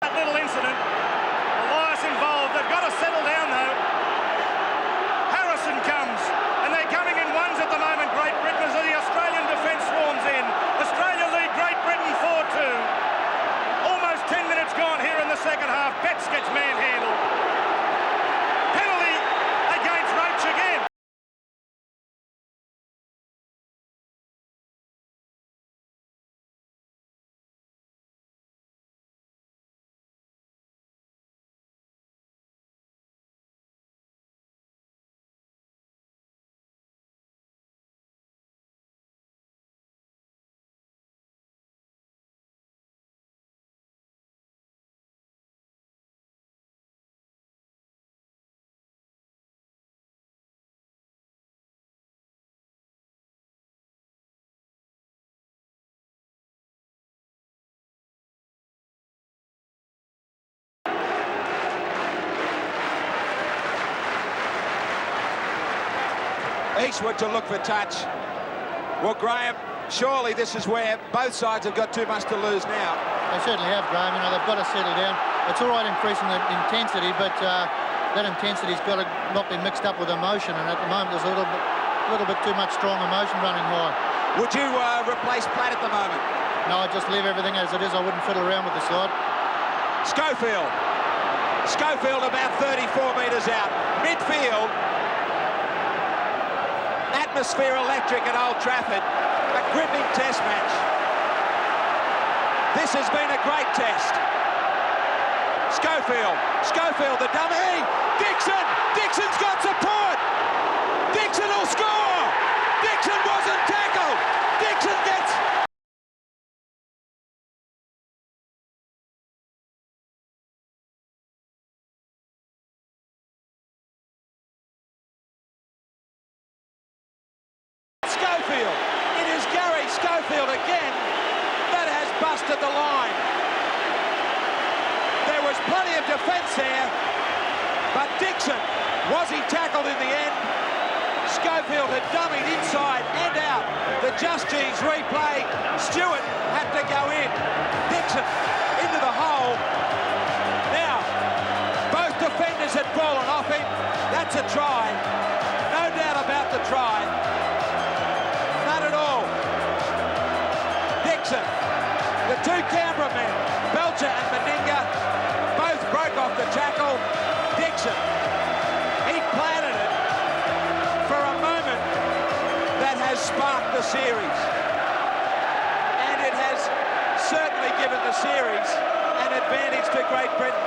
[SPEAKER 2] That little incident, Elias involved. They've got to settle down though. Harrison comes, and they're coming in ones at the moment, Great Britain, as the Australian defence swarms in. Australia lead Great Britain 4-2. Almost 10 minutes gone here in the second half. Betts gets manhandled. Penalty against Roach again.
[SPEAKER 1] Eastwood to look for touch. Well, Graham, surely this is where both sides have got too much to lose now.
[SPEAKER 5] They certainly have, Graham. You know, they've got to settle down. It's all right increasing the intensity, but that intensity's got to not be mixed up with emotion, and at the moment there's a little bit too much strong emotion running high.
[SPEAKER 1] Would you replace Platt at the moment?
[SPEAKER 5] No, I'd just leave everything as it is. I wouldn't fiddle around with the side.
[SPEAKER 1] Schofield about 34 metres out. Midfield. Atmosphere electric at Old Trafford. A gripping test match. This has been a great test. Schofield the dummy. Dixon's got support. Dixon will score. Dixon wasn't tackled. Dixon gets... Schofield. It is Gary Schofield again that has busted the line. There was plenty of defence there, but Dixon, was he tackled in the end? Schofield had dummied inside and out. The Just G's replay. Stewart had to go in. Dixon into the hole. Now, both defenders had fallen off him. That's a try. No doubt about the try. Not at all. Dixon, the two cameramen, Belcher and Meninga, both broke off the tackle. Dixon, he planted it for a moment that has sparked the series. And it has certainly given the series an advantage to Great Britain.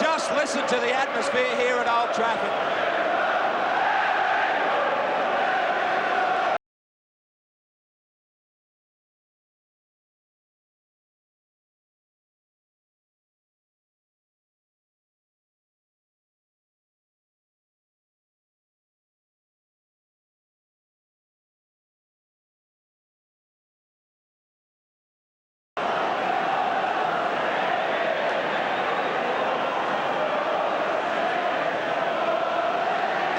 [SPEAKER 1] Just listen to the atmosphere here at Old Trafford.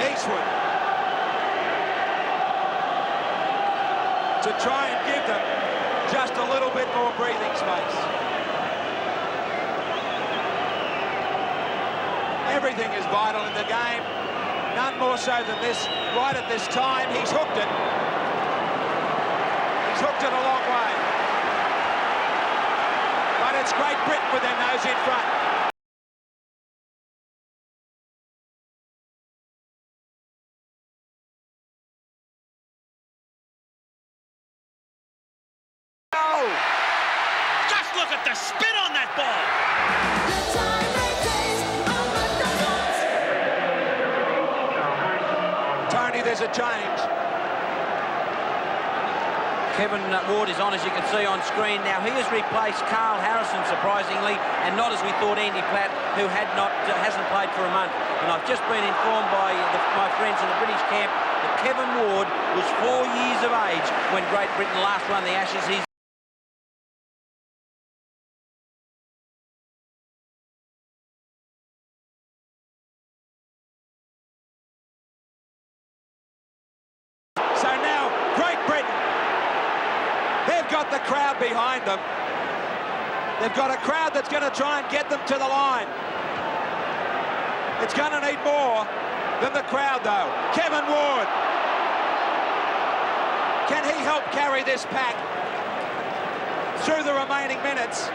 [SPEAKER 1] Eastwood to try and give them just a little bit more breathing space. Everything is vital in the game. None more so than this right at this time. He's hooked it. He's hooked it a long way. But it's Great Britain with their nose in front.
[SPEAKER 6] Just look at the spin on that ball.
[SPEAKER 1] Tony, there's a change.
[SPEAKER 3] Kevin Ward is on, as you can see on screen. Now, he has replaced Carl Harrison, surprisingly, and not as we thought Andy Platt, who hasn't played for a month. And I've just been informed by my friends in the British camp that Kevin Ward was 4 years of age when Great Britain last won the Ashes. He's
[SPEAKER 1] So now, Great Britain, they've got the crowd behind them. They've got a crowd that's going to try and get them to the line. It's going to need more than the crowd, though. Kevin Ward. Can he help carry this pack through the remaining minutes?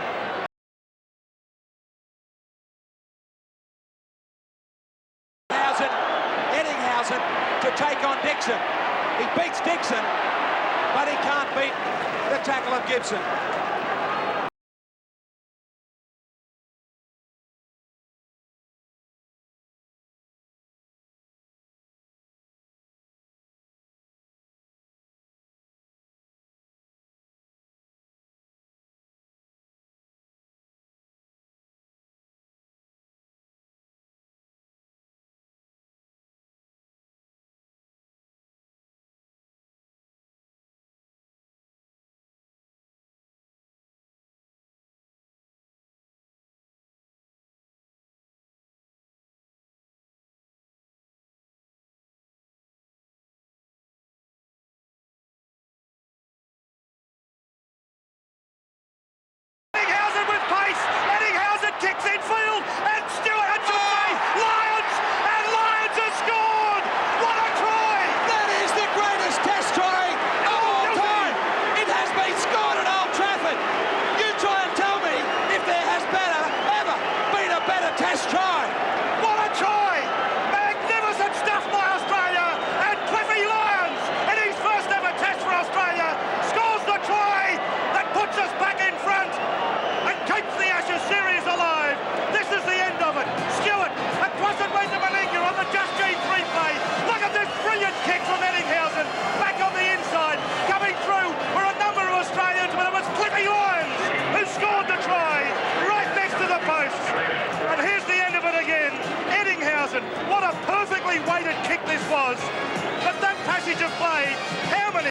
[SPEAKER 1] Eddinghausen to take on Dixon. He beats Dixon, but he can't beat the tackle of Gibson.
[SPEAKER 6] Kicks infield, and Stewart Hutchinson, Lions, and Lions have scored! What a try!
[SPEAKER 1] That is the greatest test try of all time. It has been scored at Old Trafford. You try and tell me if there has ever been a better test try.
[SPEAKER 6] What a try! Magnificent stuff by Australia, and Cliffy Lyons, in his first ever test for Australia, scores the try that puts us back in front and keeps the Ashes series alive. This is the end of it. Stewart, across it went to Malinga on the Just Gene replay. Look at this brilliant kick from Eddinghausen, back on the inside, coming through for a number of Australians, but it was Cliffy Lyons who scored the try right next to the post. And here's the end of it again. Eddinghausen, what a perfectly weighted kick this was. But that passage of play, how many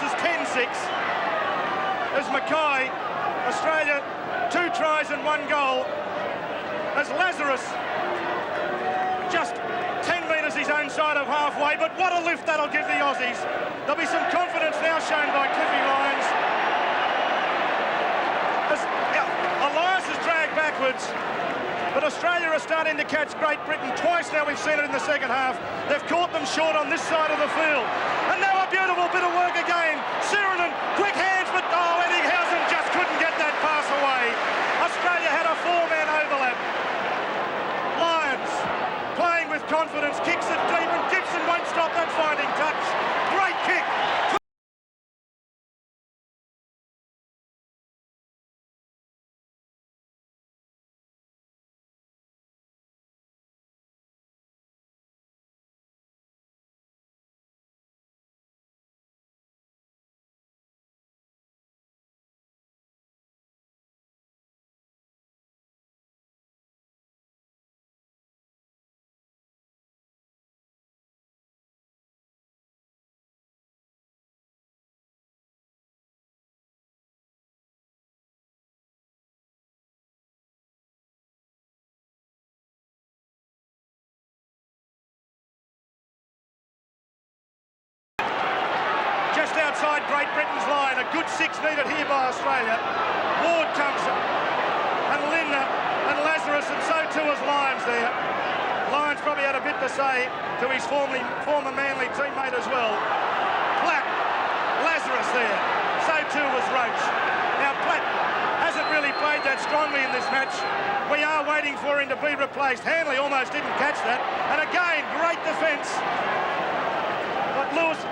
[SPEAKER 6] This is 10-6 as Mackay, Australia, 2 tries and 1 goal, as Lazarus just 10 metres his own side of halfway, but what a lift that'll give the Aussies. There'll be some confidence now shown by Cliffy Lyons. As Elias is dragged backwards, but Australia are starting to catch Great Britain. Twice now we've seen it in the second half. They've caught them short on this side of the field. And now a beautiful bit of work again. Sheridan, quick hands, but Eddinghausen just couldn't get that pass away. Australia had a four-man overlap. Lyons playing with confidence, kicks it deep, and Gibson won't stop that finding touch. Great kick. Just outside Great Britain's line, a good six needed here by Australia. Ward comes and Lindner and Lazarus, and so too was Lyons there. Lyons probably had a bit to say to his former Manly teammate as well. Platt, Lazarus there, so too was Roach. Now Platt hasn't really played that strongly in this match. We are waiting for him to be replaced. Hanley almost didn't catch that, and again, great defence.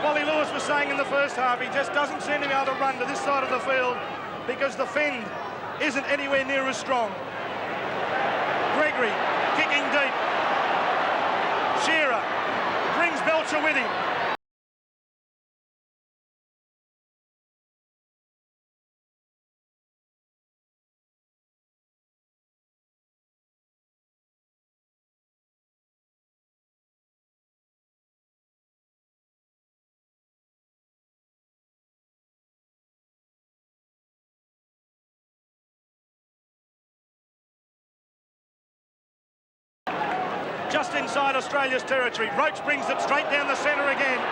[SPEAKER 6] Wally Lewis was saying in the first half, he just doesn't seem to be able to run to this side of the field because the fend isn't anywhere near as strong. Gregory kicking deep. Shearer brings Belcher with him. Just inside Australia's territory. Roach brings it straight down the centre again.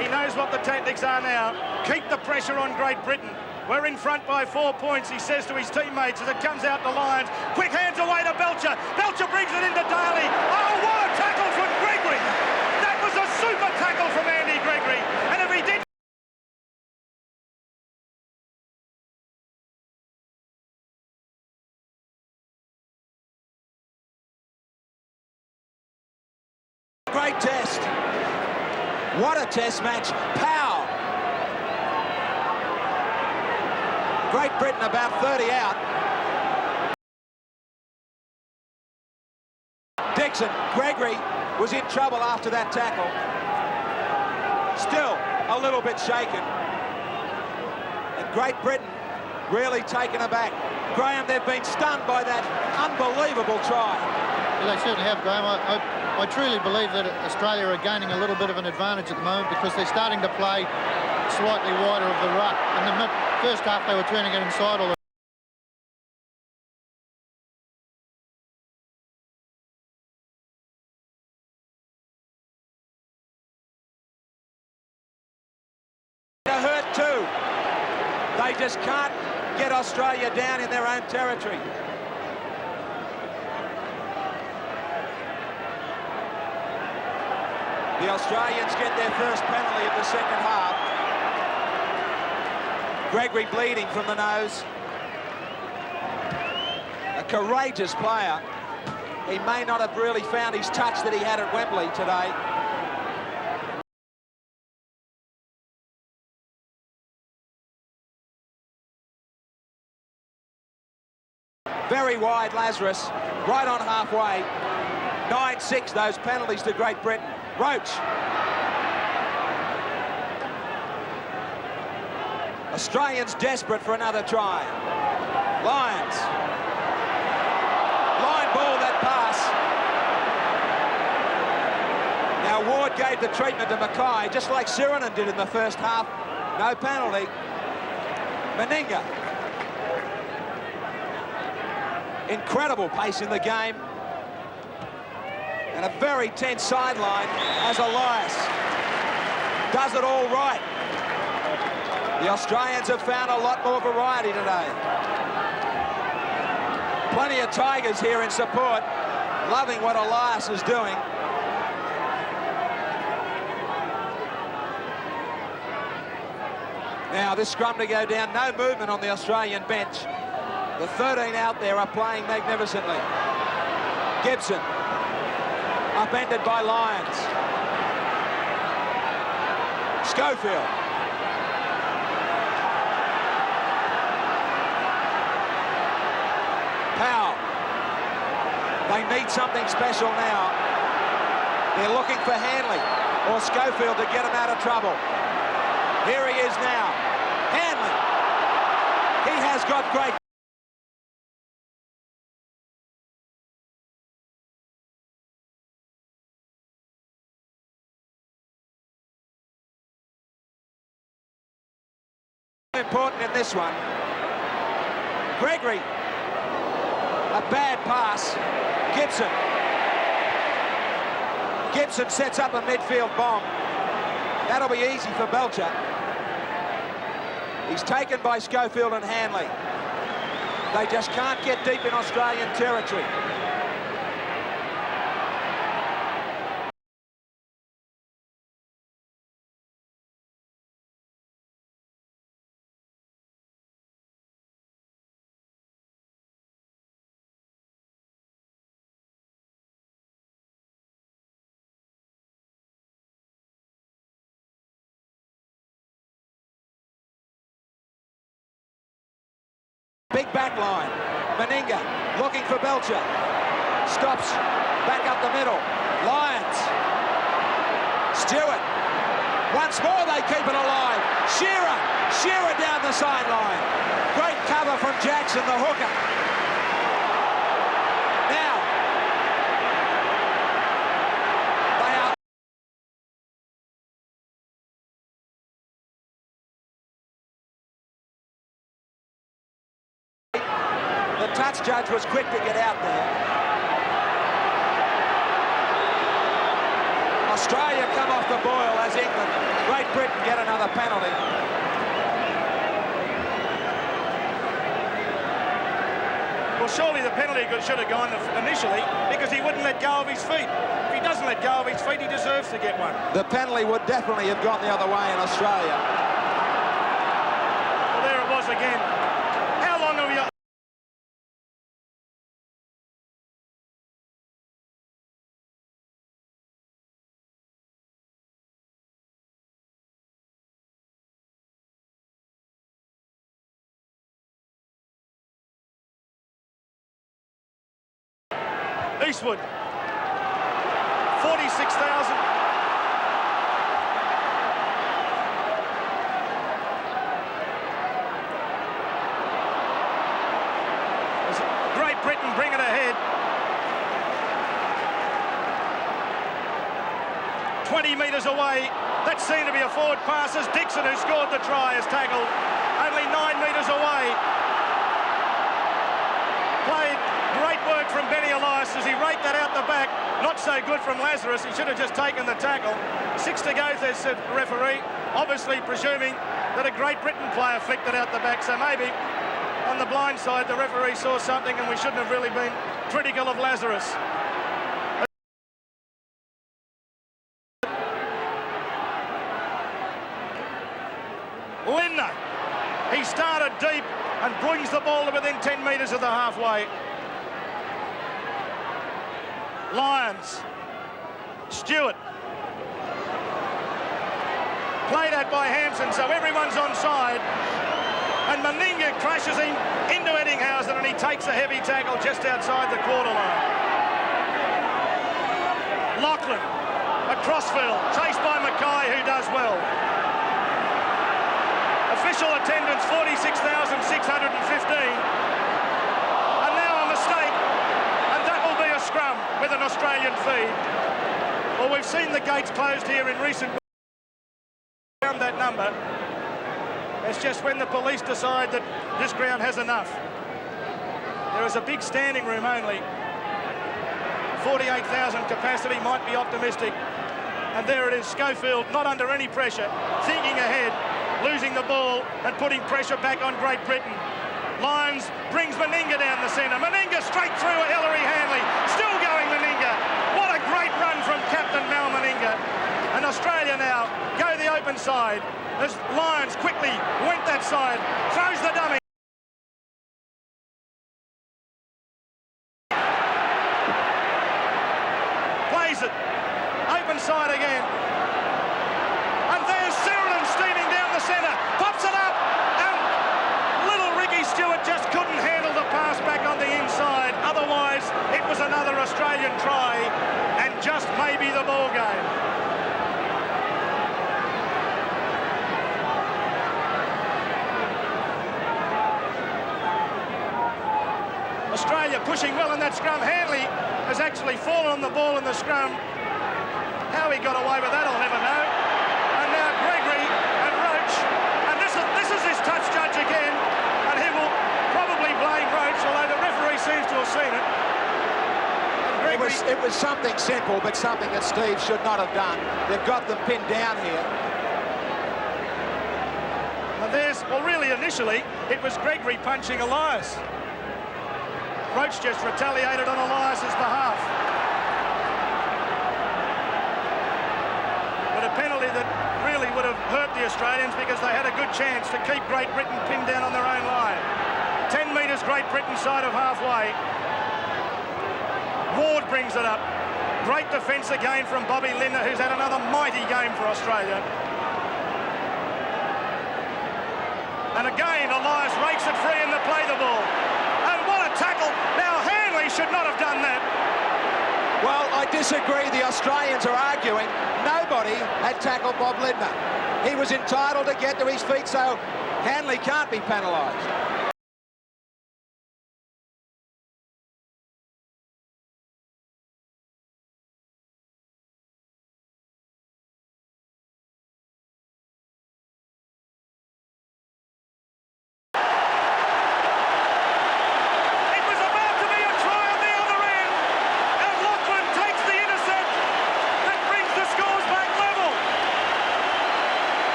[SPEAKER 6] He knows what the tactics are now. Keep the pressure on Great Britain. We're in front by 4 points, he says to his teammates as it comes out to Lyons. Quick hands away to Belcher. Belcher brings it into Daly. Oh, what a tackle from Gregory. That was a super tackle from Andy Gregory. And if he did...
[SPEAKER 1] Great test. What a test match. Pow. Great Britain about 30 out. Dixon, Gregory was in trouble after that tackle. Still a little bit shaken. And Great Britain really taken aback. Graham, they've been stunned by that unbelievable try.
[SPEAKER 5] Yeah, they certainly have, Graham. I truly believe that Australia are gaining a little bit of an advantage at the moment because they're starting to play slightly wider of the ruck. In the first half, they were turning it inside all the
[SPEAKER 1] hurt too. They just can't get Australia down in their own territory. The Australians get their first penalty of the second half. Gregory bleeding from the nose. A courageous player. He may not have really found his touch that he had at Wembley today. Very wide, Lazarus, right on halfway. 9-6, those penalties to Great Britain. Roach. Australians desperate for another try. Lyons. Line ball that pass. Now Ward gave the treatment to Mackay, just like Sirinen did in the first half. No penalty. Meninga. Incredible pace in the game. And a very tense sideline as Elias does it all right. The Australians have found a lot more variety today. Plenty of Tigers here in support, loving what Elias is doing. Now this scrum to go down, no movement on the Australian bench. The 13 out there are playing magnificently. Gibson, upended by Lyons. Schofield. Powell. They need something special now. They're looking for Hanley or Schofield to get him out of trouble. Here he is now. Hanley. He has got great... important in this one. Gregory, a bad pass. Gibson sets up a midfield bomb. That'll be easy for Belcher. He's taken by Schofield and Hanley. They just can't get deep in Australian territory. Big back line. Meninga looking for Belcher. Stops back up the middle. Lyons. Stewart. Once more they keep it alive. Shearer down the sideline. Great cover from Jackson, the hooker. Now, they are... The touch judge was quick to get out there. Australia come off the boil as England. Great Britain get another penalty.
[SPEAKER 2] Well, surely the penalty should have gone initially because he wouldn't let go of his feet. If he doesn't let go of his feet, he deserves to get one.
[SPEAKER 1] The penalty would definitely have gone the other way in Australia.
[SPEAKER 2] Well, there it was again. How long are we... Eastwood, 46,000. Great Britain bring it ahead. 20 metres away. That seemed to be a forward pass as Dixon, who scored the try, is tackled. Only 9 metres away. Played great work from Benny Elias as he raked that out the back. Not so good from Lazarus. He should have just taken the tackle. 6 to go, says the referee, obviously presuming that a Great Britain player flicked it out the back. So maybe on the blind side, the referee saw something and we shouldn't have really been critical of Lazarus. Lindner, he started deep and brings the ball to within 10 metres of the halfway. Lyons. Stewart. Played at by Hampson, so everyone's onside. And Meninga crashes him into Eddinghausen and he takes a heavy tackle just outside the quarter line. Lachlan, a crossfield, chased by Mackay, who does well. Official attendance, 46,615. And now a mistake. And that will be a scrum with an Australian feed. Well, we've seen the gates closed here in recent weeks. Around that number. It's just when the police decide that this ground has enough. There is a big standing room only. 48,000 capacity, might be optimistic. And there it is, Schofield, not under any pressure, thinking ahead, losing the ball and putting pressure back on Great Britain. Lyons brings Meninga down the centre. Meninga straight through Ellery Hanley. Still going Meninga. What a great run from Captain Mal Meninga. And Australia now go the open side as Lyons quickly went that side, throws the dummy. pushing well in that scrum. Hanley has actually fallen on the ball in the scrum. How he got away with that, I'll never know. And now Gregory and Roach, and this is his touch judge again, and he will probably blame Roach, although the referee seems to have seen it.
[SPEAKER 1] It was something simple, but something that Steve should not have done. They've got them pinned down here.
[SPEAKER 2] And well, really, initially, it was Gregory punching Elias. Roach just retaliated on Elias's behalf. But a penalty that really would have hurt the Australians because they had a good chance to keep Great Britain pinned down on their own line. 10 metres Great Britain side of halfway. Ward brings it up. Great defence again from Bobby Lindner, who's had another mighty game for Australia. And again, Elias rakes it free in the play the ball. And what a tackle. Now, Hanley should not have done that.
[SPEAKER 1] Well, I disagree. The Australians are arguing nobody had tackled Bob Lindner. He was entitled to get to his feet, so Hanley can't be penalised.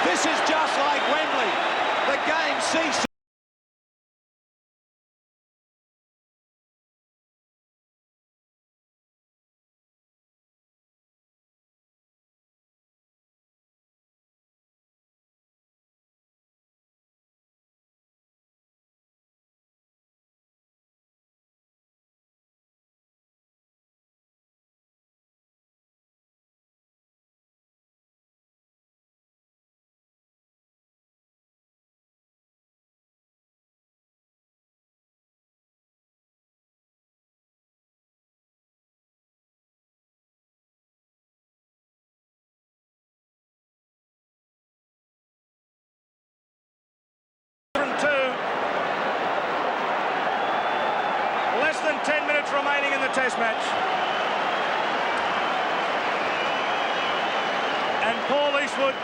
[SPEAKER 1] This is just like Wembley. The game ceased. Less than 10 minutes remaining in the Test match. And Paul Eastwood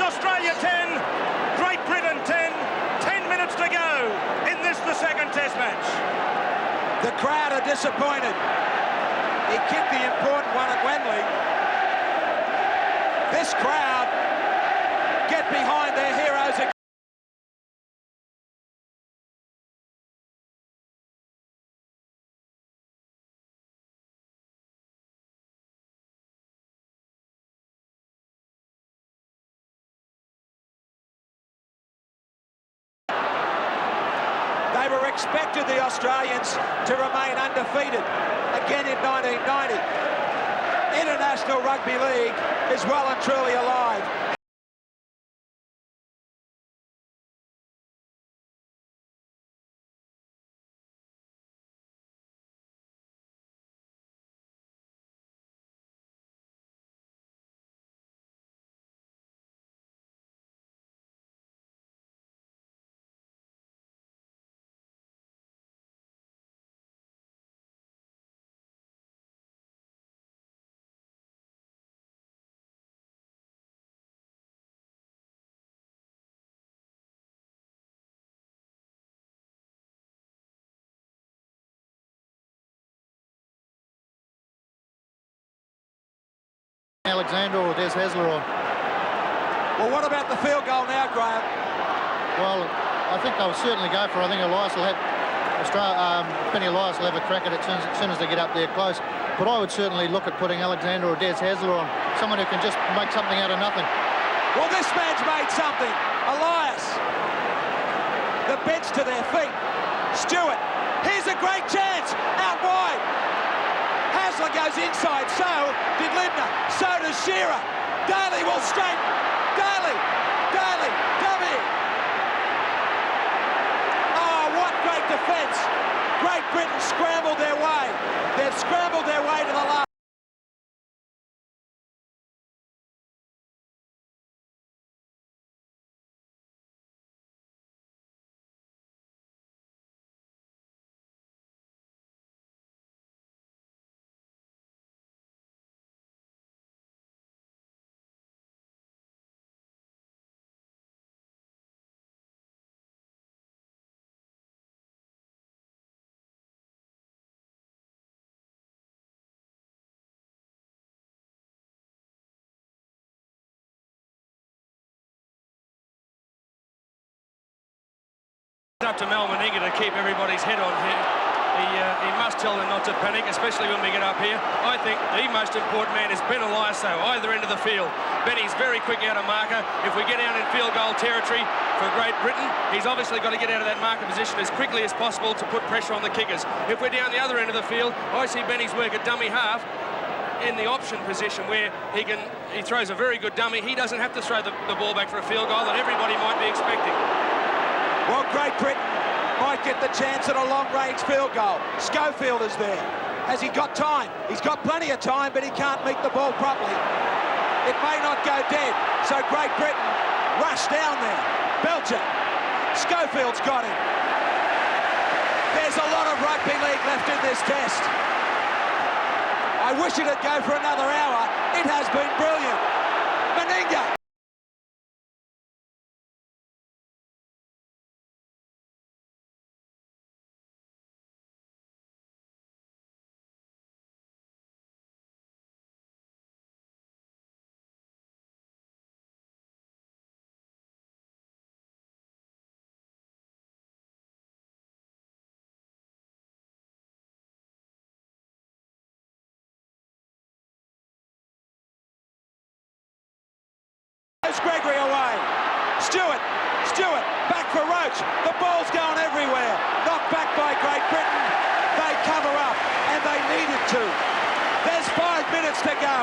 [SPEAKER 1] Australia 10, Great Britain 10, 10 minutes to go in the second Test match. The crowd are disappointed. He kicked the important one at Wembley. This crowd get behind their heroes again. They were expected, the Australians, to remain undefeated again in 1990. International Rugby League is well and truly alive.
[SPEAKER 5] Alexander or Des Hasler on.
[SPEAKER 1] Well, what about the field goal now, Graham?
[SPEAKER 5] Well, I think they'll certainly go for it. I think Elias will have Penny Elias will have a crack at it as soon as they get up there close. But I would certainly look at putting Alexander or Des Hasler on, someone who can just make something out of nothing.
[SPEAKER 1] Well, this man's made something. Elias. The bench to their feet. Stewart. Here's a great chance. Out wide. Hasler goes inside. So did Lindner. So does Shearer. Daly will straighten. Daly. Dummy. Oh, what great defence. Great Britain scrambled their way. They've scrambled their way to the last.
[SPEAKER 4] It's up to Mal Meninga to keep everybody's head on here. He must tell them not to panic, especially when we get up here. I think the most important man is Ben Elias, though, either end of the field. Benny's very quick out of marker. If we get down in field goal territory for Great Britain, he's obviously got to get out of that marker position as quickly as possible to put pressure on the kickers. If we're down the other end of the field, I see Benny's work at dummy half in the option position where he throws a very good dummy. He doesn't have to throw the ball back for a field goal that everybody might be expecting.
[SPEAKER 1] Well, Great Britain might get the chance at a long-range field goal. Schofield is there. Has he got time? He's got plenty of time, but he can't meet the ball properly. It may not go dead, so Great Britain rush down there. Belcher. Schofield's got him. There's a lot of rugby league left in this test. I wish it'd go for another hour. It has been brilliant. Meninga. Gregory away. Stewart, back for Roach. The ball's going everywhere. Knocked back by Great Britain. They cover up, and they needed to. There's 5 minutes to go.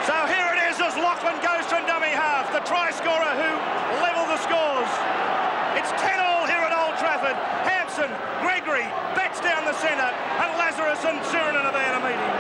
[SPEAKER 6] So here it is as Lachlan goes from dummy half, the try scorer who levelled the scores. It's 10-all here at Old Trafford. Hampson, Gregory, backs down the centre, and Lazarus and Sheeran are there to meet him.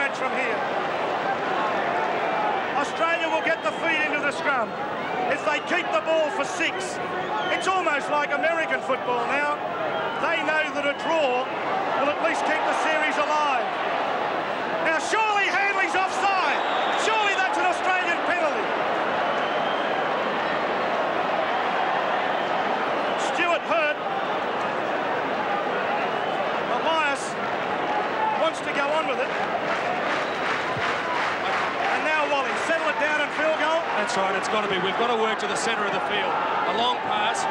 [SPEAKER 6] match from here. Australia will get the feet into the scrum. If they keep the ball for 6, it's almost like American football now. They know that a draw will at least keep the series alive. Now, surely Handley's offside. Surely that's an Australian penalty. Stewart hurt. Elias wants to go on with it. And now Wally, settle it down and field goal.
[SPEAKER 4] That's right, it's got to be. We've got to work to the centre of the field. A long pass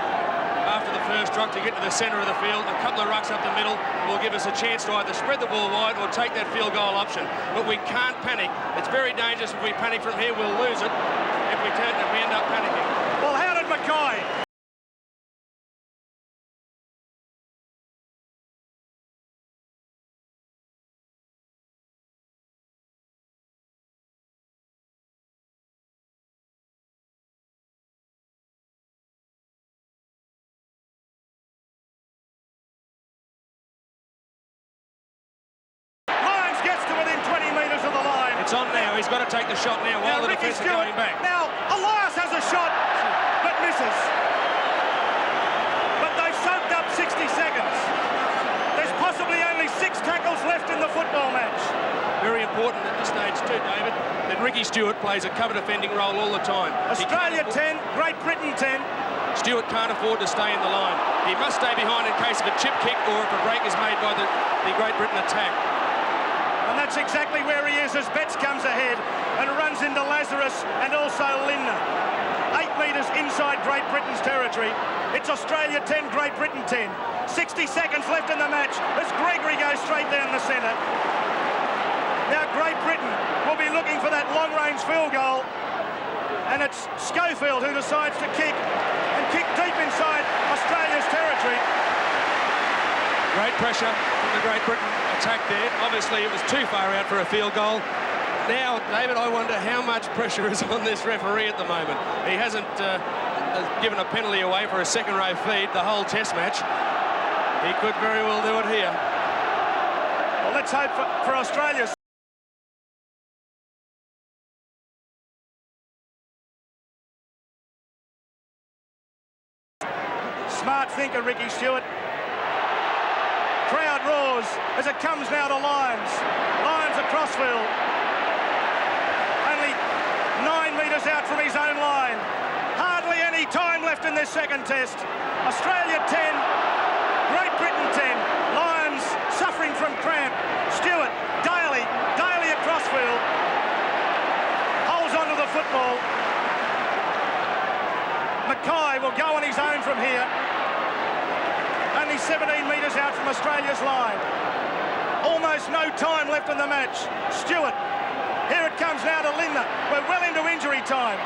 [SPEAKER 4] after the first ruck to get to the centre of the field. A couple of rucks up the middle will give us a chance to either spread the ball wide or take that field goal option. But we can't panic. It's very dangerous. If we panic from here, we'll lose it if we end up panicking.
[SPEAKER 6] Well, how did Mackay?
[SPEAKER 4] It's on now. He's got to take the shot now while the defence is going back.
[SPEAKER 6] Now, Elias has a shot, but misses. But they've soaked up 60 seconds. There's possibly only 6 tackles left in the football match.
[SPEAKER 4] Very important at this stage too, David, that Ricky Stewart plays a cover defending role all the time.
[SPEAKER 6] Australia 10, Great Britain 10.
[SPEAKER 4] Stewart can't afford to stay in the line. He must stay behind in case of a chip kick or if a break is made by the Great Britain attack.
[SPEAKER 6] And that's exactly where he is as Betts comes ahead and runs into Lazarus and also Lindner. 8 metres inside Great Britain's territory. It's Australia 10, Great Britain 10. 60 seconds left in the match as Gregory goes straight down the centre. Now Great Britain will be looking for that long-range field goal. And it's Schofield who decides to kick and kick deep inside Australia's territory.
[SPEAKER 4] Great pressure from the Great Britain attack there. Obviously, it was too far out for a field goal. Now, David, I wonder how much pressure is on this referee at the moment. He hasn't given a penalty away for a second-row feed the whole Test match. He could very well do it here.
[SPEAKER 6] Well, let's hope for Australia. Smart thinker, Ricky Stewart. Crowd roars as it comes now to Lyons. Lyons at Crossfield. Only 9 metres out from his own line. Hardly any time left in this second test. Australia 10, Great Britain 10. Lyons suffering from cramp. Stewart, Daly at Crossfield. Holds onto the football. Mackay will go on his own from here. Only 17 metres out from Australia's line. Almost no time left in the match. Stewart. Here it comes now to Lindner. We're well into injury time.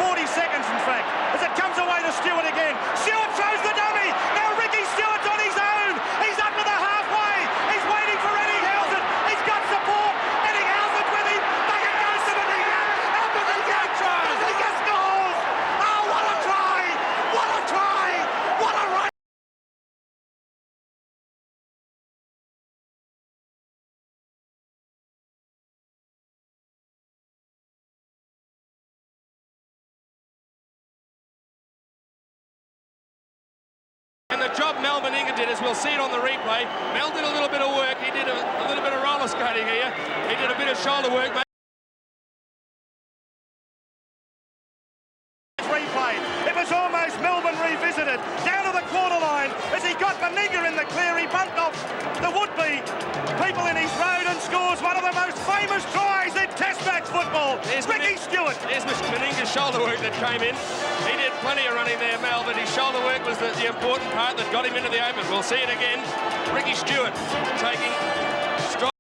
[SPEAKER 6] 40 seconds, in fact, as it comes away to Stewart again. Stewart throws the dummy. Now Ricky Stewart's on his own. He's up to the halfway. He's waiting for Eddie Howsett. He's got support. Eddie Howsett with him. Back it goes to Meninga. And Meninga scores. Oh, what a try. What a try. What a right.
[SPEAKER 4] And the job Mal Meninga did, as we'll see it on the replay, Mel did a little bit of work. He did a little bit of roller skating here. He did a bit of shoulder work.
[SPEAKER 6] Replay. It was almost Melbourne revisited. Down to the quarter line as he got Meninga in the clear. He bumped off the would-be people in his road and scores one of the most famous tries in Test match football. Ricky Stewart.
[SPEAKER 4] There's Meninga's shoulder work that came in. He did plenty of running there, Mel, but his shoulder work was the important part that got him into the open. We'll see it again. Ricky Stewart taking strong.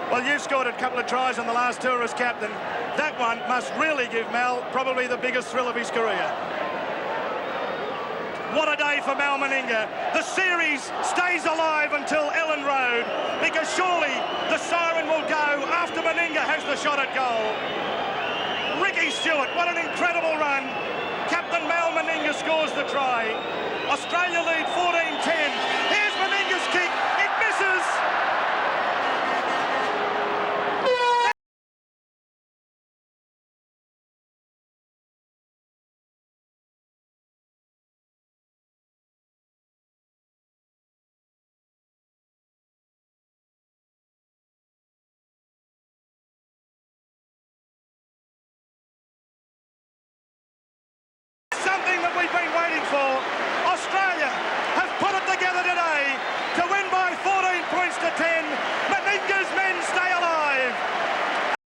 [SPEAKER 6] Well, you've scored a couple of tries on the last tour as captain. That one must really give Mal probably the biggest thrill of his career. What a day for Mal Meninga. The series stays alive until Ellen Road, because surely the siren will go after Meninga has the shot at goal. Ricky Stewart, what an incredible run. Captain Mal Meninga scores the try. Australia lead 14-10. Here's Meninga's kick. It misses. Something that we've been waiting for.